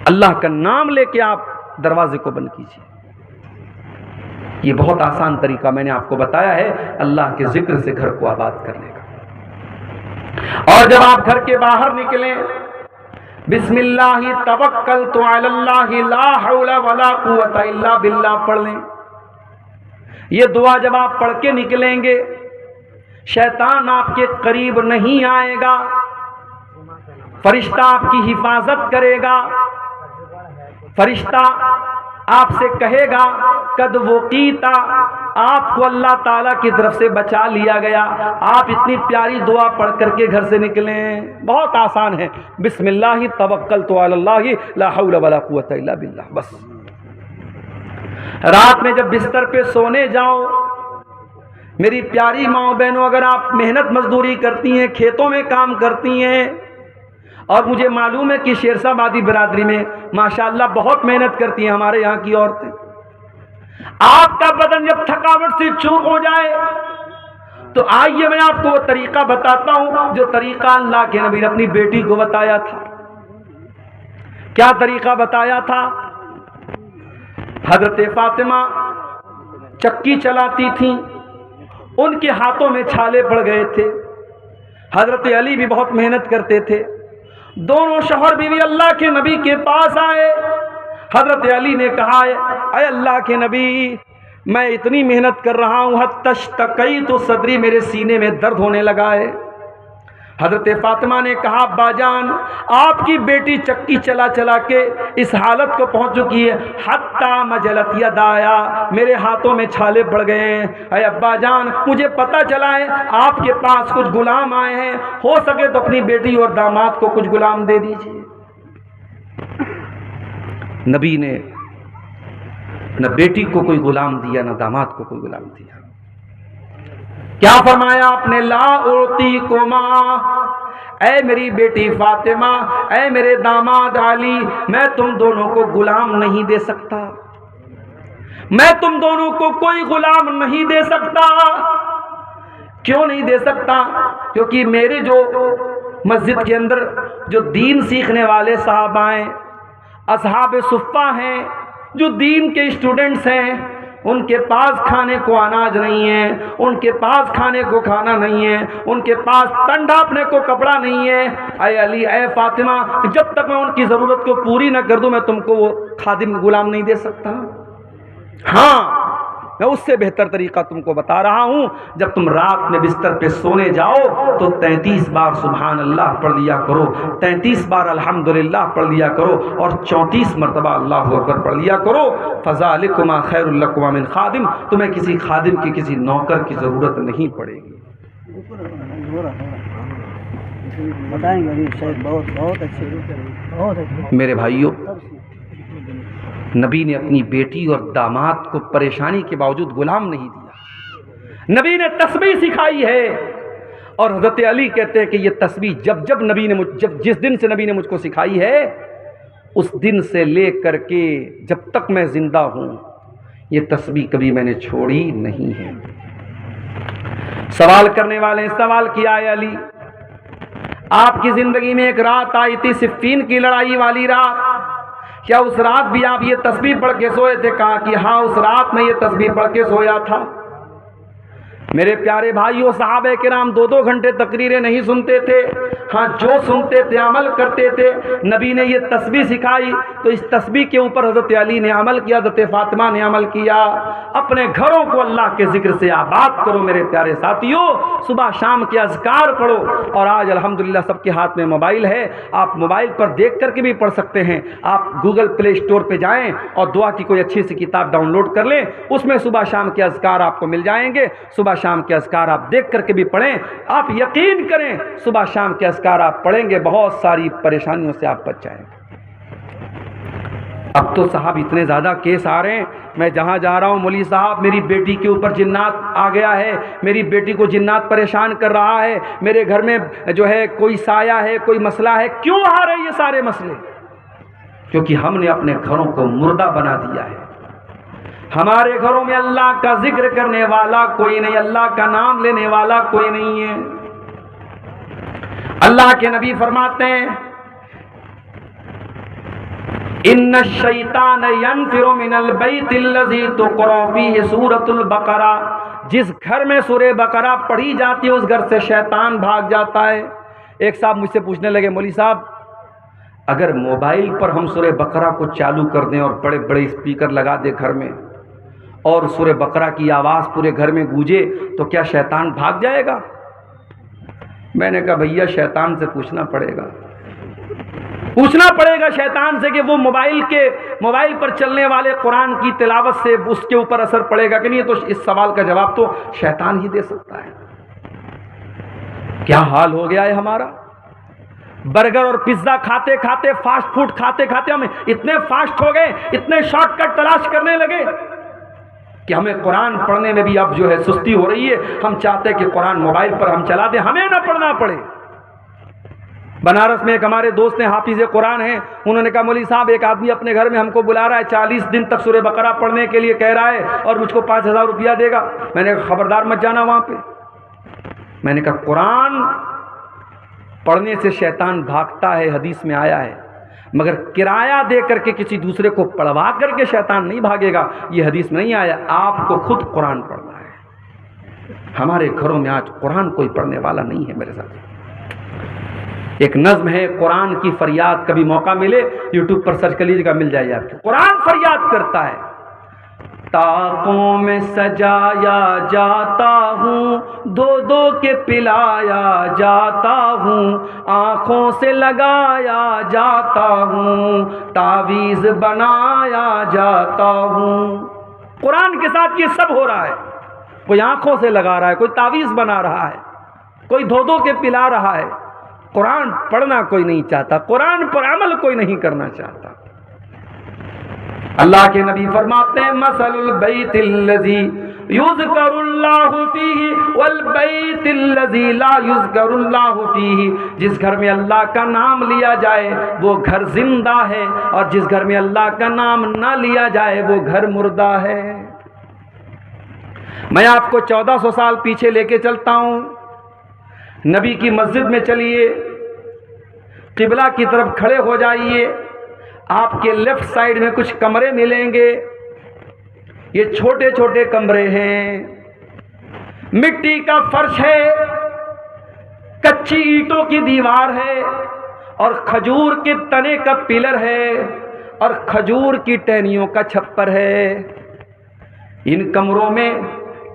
اللہ کا نام لے کے آپ دروازے کو بند کیجیے۔ یہ بہت آسان طریقہ میں نے آپ کو بتایا ہے اللہ کے ذکر سے گھر کو آباد کرنے کا۔ اور جب آپ گھر کے باہر نکلیں بسم اللہ توکلت علی اللہ لا حول ولا قوت الا باللہ پڑھ لیں۔ یہ دعا جب آپ پڑھ کے نکلیں گے شیطان آپ کے قریب نہیں آئے گا، فرشتہ آپ کی حفاظت کرے گا، فرشتہ آپ سے کہے گا قد وقیتا، آپ کو اللہ تعالیٰ کی طرف سے بچا لیا گیا۔ آپ اتنی پیاری دعا پڑھ کر کے گھر سے نکلیں، بہت آسان ہے، بسم اللہ توکلت علی اللہ لا حول ولا قوت الا باللہ۔ بس رات میں جب بستر پہ سونے جاؤ، میری پیاری ماں بہنوں، اگر آپ محنت مزدوری کرتی ہیں، کھیتوں میں کام کرتی ہیں، اور مجھے معلوم ہے کہ شیر صاحب آدی برادری میں ماشاءاللہ بہت محنت کرتی ہیں ہمارے یہاں کی عورتیں، آپ کا بدن جب تھکاوٹ سے چور ہو جائے تو آئیے میں آپ کو وہ طریقہ بتاتا ہوں جو طریقہ اللہ کے نبی نے اپنی بیٹی کو بتایا تھا۔ کیا طریقہ بتایا تھا؟ حضرت فاطمہ چکی چلاتی تھیں، ان کے ہاتھوں میں چھالے پڑ گئے تھے، حضرت علی بھی بہت محنت کرتے تھے، دونوں شوہر بیوی اللہ کے نبی کے پاس آئے۔ حضرت علی نے کہا اے اللہ کے نبی، میں اتنی محنت کر رہا ہوں، حتی اشتکیت صدری، میرے سینے میں درد ہونے لگا ہے۔ حضرت فاطمہ نے کہا ابا جان، آپ کی بیٹی چکی چلا چلا کے اس حالت کو پہنچ چکی ہے، حتی مجلت یدایا، میرے ہاتھوں میں چھالے پڑ گئے ہیں۔ اے ابا جان، مجھے پتہ چلا ہے آپ کے پاس کچھ غلام آئے ہیں، ہو سکے تو اپنی بیٹی اور داماد کو کچھ غلام دے دیجیے۔ نبی نے نہ بیٹی کو کوئی غلام دیا، نہ داماد کو کوئی غلام دیا۔ کیا فرمایا آپ نے؟ لا اعطیکما، اے میری بیٹی فاطمہ، اے میرے داماد علی، میں تم دونوں کو غلام نہیں دے سکتا، میں تم دونوں کو کوئی غلام نہیں دے سکتا۔ کیوں نہیں دے سکتا؟ کیونکہ میرے جو مسجد کے اندر جو دین سیکھنے والے صحابہ ہیں، اصحاب صفہ ہیں، جو دین کے اسٹوڈنٹس ہیں، ان کے پاس کھانے کو اناج نہیں ہے، ان کے پاس کھانے کو کھانا نہیں ہے، ان کے پاس تن ڈھانپنے کو کپڑا نہیں ہے۔ اے علی، اے فاطمہ، جب تک میں ان کی ضرورت کو پوری نہ کر دوں میں تم کو وہ خادم غلام نہیں دے سکتا۔ ہاں، میں اس سے بہتر طریقہ تم کو بتا رہا ہوں، جب تم رات میں بستر پہ سونے جاؤ تو 33 بار سبحان اللہ پڑھ لیا کرو، 33 بار الحمدللہ پڑھ لیا کرو، اور 34 مرتبہ اللہ اکبر پڑھ لیا کرو۔ فذالکما خیر لکما من خادم، تمہیں کسی خادم کی، کسی نوکر کی ضرورت نہیں پڑے گی۔ بتائیں گے شاید بہت اچھے۔ میرے بھائیوں، نبی نے اپنی بیٹی اور داماد کو پریشانی کے باوجود غلام نہیں دیا، نبی نے تسبیح سکھائی ہے۔ اور حضرت علی کہتے ہیں کہ یہ تسبیح جس دن سے نبی نے مجھ کو سکھائی ہے، اس دن سے لے کر کے جب تک میں زندہ ہوں یہ تسبیح کبھی میں نے چھوڑی نہیں ہے۔ سوال کرنے والے نے سوال کیا ہے، علی آپ کی زندگی میں ایک رات آئی تھی، صفین کی لڑائی والی رات، کیا اس رات بھی آپ یہ تسبیح پڑھ کے سوئے تھے؟ کہا کہ ہاں، اس رات میں یہ تسبیح پڑھ کے سویا تھا۔ میرے پیارے بھائیوں، صحابہ کرام 2 گھنٹے تقریریں نہیں سنتے تھے، ہاں جو سنتے تھے عمل کرتے تھے۔ نبی نے یہ تسبیح سکھائی تو اس تسبیح کے اوپر حضرت علی نے عمل کیا، حضرت فاطمہ نے عمل کیا۔ اپنے گھروں کو اللہ کے ذکر سے آباد کرو میرے پیارے ساتھیوں، صبح شام کے اذکار پڑھو۔ اور آج الحمدللہ سب کے ہاتھ میں موبائل ہے، آپ موبائل پر دیکھ کر کے بھی پڑھ سکتے ہیں۔ آپ گوگل پلے اسٹور پہ جائیں اور دعا کی کوئی اچھی سی کتاب ڈاؤن لوڈ کر لیں، اس میں صبح شام کے اذکار آپ کو مل جائیں گے۔ صبح شام کے اذکار آپ دیکھ کر کے بھی پڑھیں، آپ یقین کریں صبح شام کے اذکار آپ پڑھیں گے بہت ساری پریشانیوں سے آپ بچ جائیں گے۔ اب تو صاحب اتنے زیادہ کیس آ رہے ہیں، میں جہاں جا رہا ہوں مولوی صاحب میری بیٹی کے اوپر جنات آ گیا ہے، میری بیٹی کو جنات پریشان کر رہا ہے، میرے گھر میں جو ہے کوئی سایہ ہے، کوئی مسئلہ ہے۔ کیوں آ رہے یہ سارے مسئلے؟ کیونکہ ہم نے اپنے گھروں کو مردہ بنا دیا ہے۔ ہمارے گھروں میں اللہ کا ذکر کرنے والا کوئی نہیں، اللہ کا نام لینے والا کوئی نہیں ہے۔ اللہ کے نبی فرماتے ہیں ان الشیطان ینفر من البیت الذی تقرأ فیہ سورۃ البقرہ، جس گھر میں سورہ بقرہ پڑھی جاتی ہے اس گھر سے شیطان بھاگ جاتا ہے۔ ایک صاحب مجھ سے پوچھنے لگے، مولوی صاحب اگر موبائل پر ہم سورہ بقرہ کو چالو کر دیں اور بڑے بڑے اسپیکر لگا دیں گھر میں اور سورہ بقرہ کی آواز پورے گھر میں گونجے تو کیا شیطان بھاگ جائے گا؟ میں نے کہا بھیا شیطان سے پوچھنا پڑے گا شیطان سے کہ وہ موبائل پر چلنے والے قرآن کی تلاوت سے اس کے اوپر اثر پڑے گا کہ نہیں۔ تو اس سوال کا جواب تو شیطان ہی دے سکتا ہے۔ کیا حال ہو گیا ہے ہمارا، برگر اور پیزا کھاتے کھاتے، فاسٹ فوڈ کھاتے کھاتے ہم اتنے فاسٹ ہو گئے، اتنے شارٹ کٹ تلاش کرنے لگے کہ ہمیں قرآن پڑھنے میں بھی اب جو ہے سستی ہو رہی ہے۔ ہم چاہتے ہیں کہ قرآن موبائل پر ہم چلا دیں، ہمیں نہ پڑھنا پڑے۔ بنارس میں ایک ہمارے دوست ہیں حافظ قرآن ہیں، انہوں نے کہا مولوی صاحب ایک آدمی اپنے گھر میں ہم کو بلا رہا ہے، 40 دن تک سورہ بقرہ پڑھنے کے لیے کہہ رہا ہے اور مجھ کو 5000 روپیہ دے گا۔ میں نے کہا خبردار مت جانا وہاں پہ۔ میں نے کہا قرآن پڑھنے سے شیطان بھاگتا ہے، حدیث میں آیا ہے، مگر کرایہ دے کر کے کسی دوسرے کو پڑھوا کر کے شیطان نہیں بھاگے گا، یہ حدیث میں نہیں آیا۔ آپ کو خود قرآن پڑھنا ہے۔ ہمارے گھروں میں آج قرآن کوئی پڑھنے والا نہیں ہے میرے ساتھ۔ ایک نظم ہے قرآن کی فریاد، کبھی موقع ملے یوٹیوب پر سرچ کر لیجیے گا، مل جائے گا آپ کو۔ قرآن فریاد کرتا ہے، طاقوں میں سجایا جاتا ہوں، دو دو کے پلایا جاتا ہوں، آنکھوں سے لگایا جاتا ہوں، تعویذ بنایا جاتا ہوں۔ قرآن کے ساتھ یہ سب ہو رہا ہے، کوئی آنکھوں سے لگا رہا ہے، کوئی تعویذ بنا رہا ہے، کوئی دو دو کے پلا رہا ہے۔ قرآن پڑھنا کوئی نہیں چاہتا، قرآن پر عمل کوئی نہیں کرنا چاہتا۔ اللہ کے نبی فرماتے ہیں مثل البیت الذی یذکر اللہ فیہ والبیت الذی لا یذکر اللہ فیہ، جس گھر میں اللہ کا نام لیا جائے وہ گھر زندہ ہے، اور جس گھر میں اللہ کا نام نہ لیا جائے وہ گھر مردہ ہے۔ میں آپ کو 1400 سال پیچھے لے کے چلتا ہوں۔ نبی کی مسجد میں چلیے، قبلہ کی طرف کھڑے ہو جائیے، آپ کے لیفٹ سائیڈ میں کچھ کمرے ملیں گے۔ یہ چھوٹے چھوٹے کمرے ہیں، مٹی کا فرش ہے، کچی اینٹوں کی دیوار ہے، اور کھجور کے تنے کا پلر ہے، اور کھجور کی ٹہنیوں کا چھپر ہے۔ ان کمروں میں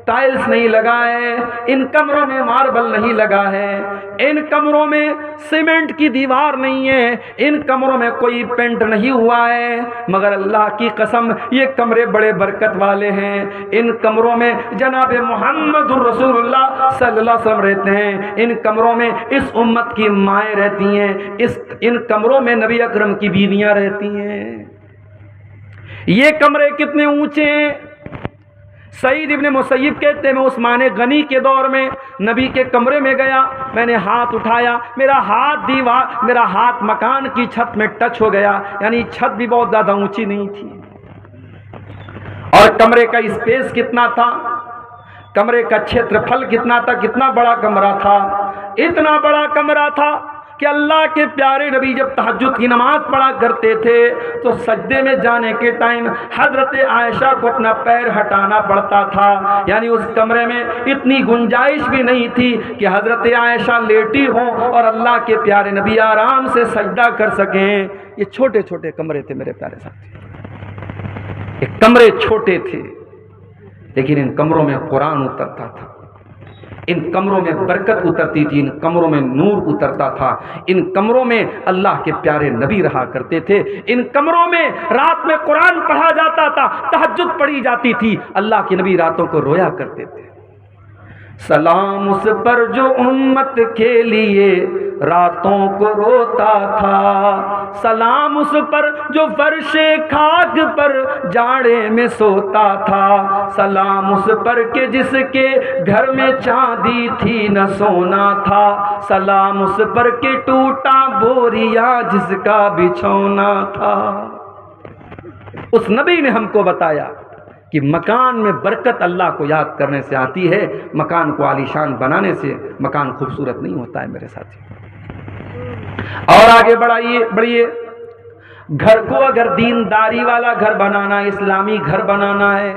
ٹائلز نہیں لگا ہے، ان کمروں میں ماربل نہیں لگا ہے، ان کمروں میں سیمنٹ کی دیوار نہیں ہے، ان کمروں میں کوئی پینٹ نہیں ہوا ہے، مگر اللہ کی قسم یہ کمرے بڑے برکت والے ہیں۔ ان کمروں میں جناب محمد رسول اللہ صلی اللہ علیہ وسلم رہتے ہیں، ان کمروں میں اس امت کی مائیں رہتی ہیں، ان کمروں میں نبی اکرم کی بیویاں رہتی ہیں۔ یہ کمرے کتنے اونچے ہیں؟ سعید ابن مسیب کہتے ہیں میں عثمان غنی کے دور میں نبی کے کمرے میں گیا، میں نے ہاتھ اٹھایا، میرا ہاتھ مکان کی چھت میں ٹچ ہو گیا، یعنی چھت بھی بہت زیادہ اونچی نہیں تھی۔ اور کمرے کا اسپیس کتنا تھا، کمرے کا چھیتر پھل کتنا تھا، کتنا بڑا کمرہ تھا، اتنا بڑا کمرہ تھا کہ اللہ کے پیارے نبی جب تہجد کی نماز پڑھا کرتے تھے تو سجدے میں جانے کے ٹائم حضرت عائشہ کو اپنا پیر ہٹانا پڑتا تھا، یعنی اس کمرے میں اتنی گنجائش بھی نہیں تھی کہ حضرت عائشہ لیٹی ہوں اور اللہ کے پیارے نبی آرام سے سجدہ کر سکیں۔ یہ چھوٹے چھوٹے کمرے تھے میرے پیارے ساتھی، یہ کمرے چھوٹے تھے، لیکن ان کمروں میں قرآن اترتا تھا، ان کمروں میں برکت اترتی تھی، ان کمروں میں نور اترتا تھا، ان کمروں میں اللہ کے پیارے نبی رہا کرتے تھے، ان کمروں میں رات میں قرآن پڑھا جاتا تھا، تہجد پڑھی جاتی تھی، اللہ کے نبی راتوں کو رویا کرتے تھے۔ سلام اس پر جو امت کے لیے راتوں کو روتا تھا، سلام اس پر جو فرش خاک پر جاڑے میں سوتا تھا، سلام اس پر کہ جس کے گھر میں چاندی تھی نہ سونا تھا، سلام اس پر کہ ٹوٹا بوریا جس کا بچھونا تھا۔ اس نبی نے ہم کو بتایا کہ مکان میں برکت اللہ کو یاد کرنے سے آتی ہے، مکان کو عالیشان بنانے سے مکان خوبصورت نہیں ہوتا ہے میرے ساتھی۔ اور آگے بڑھیے، گھر کو اگر دینداری والا گھر بنانا ہے، اسلامی گھر بنانا ہے،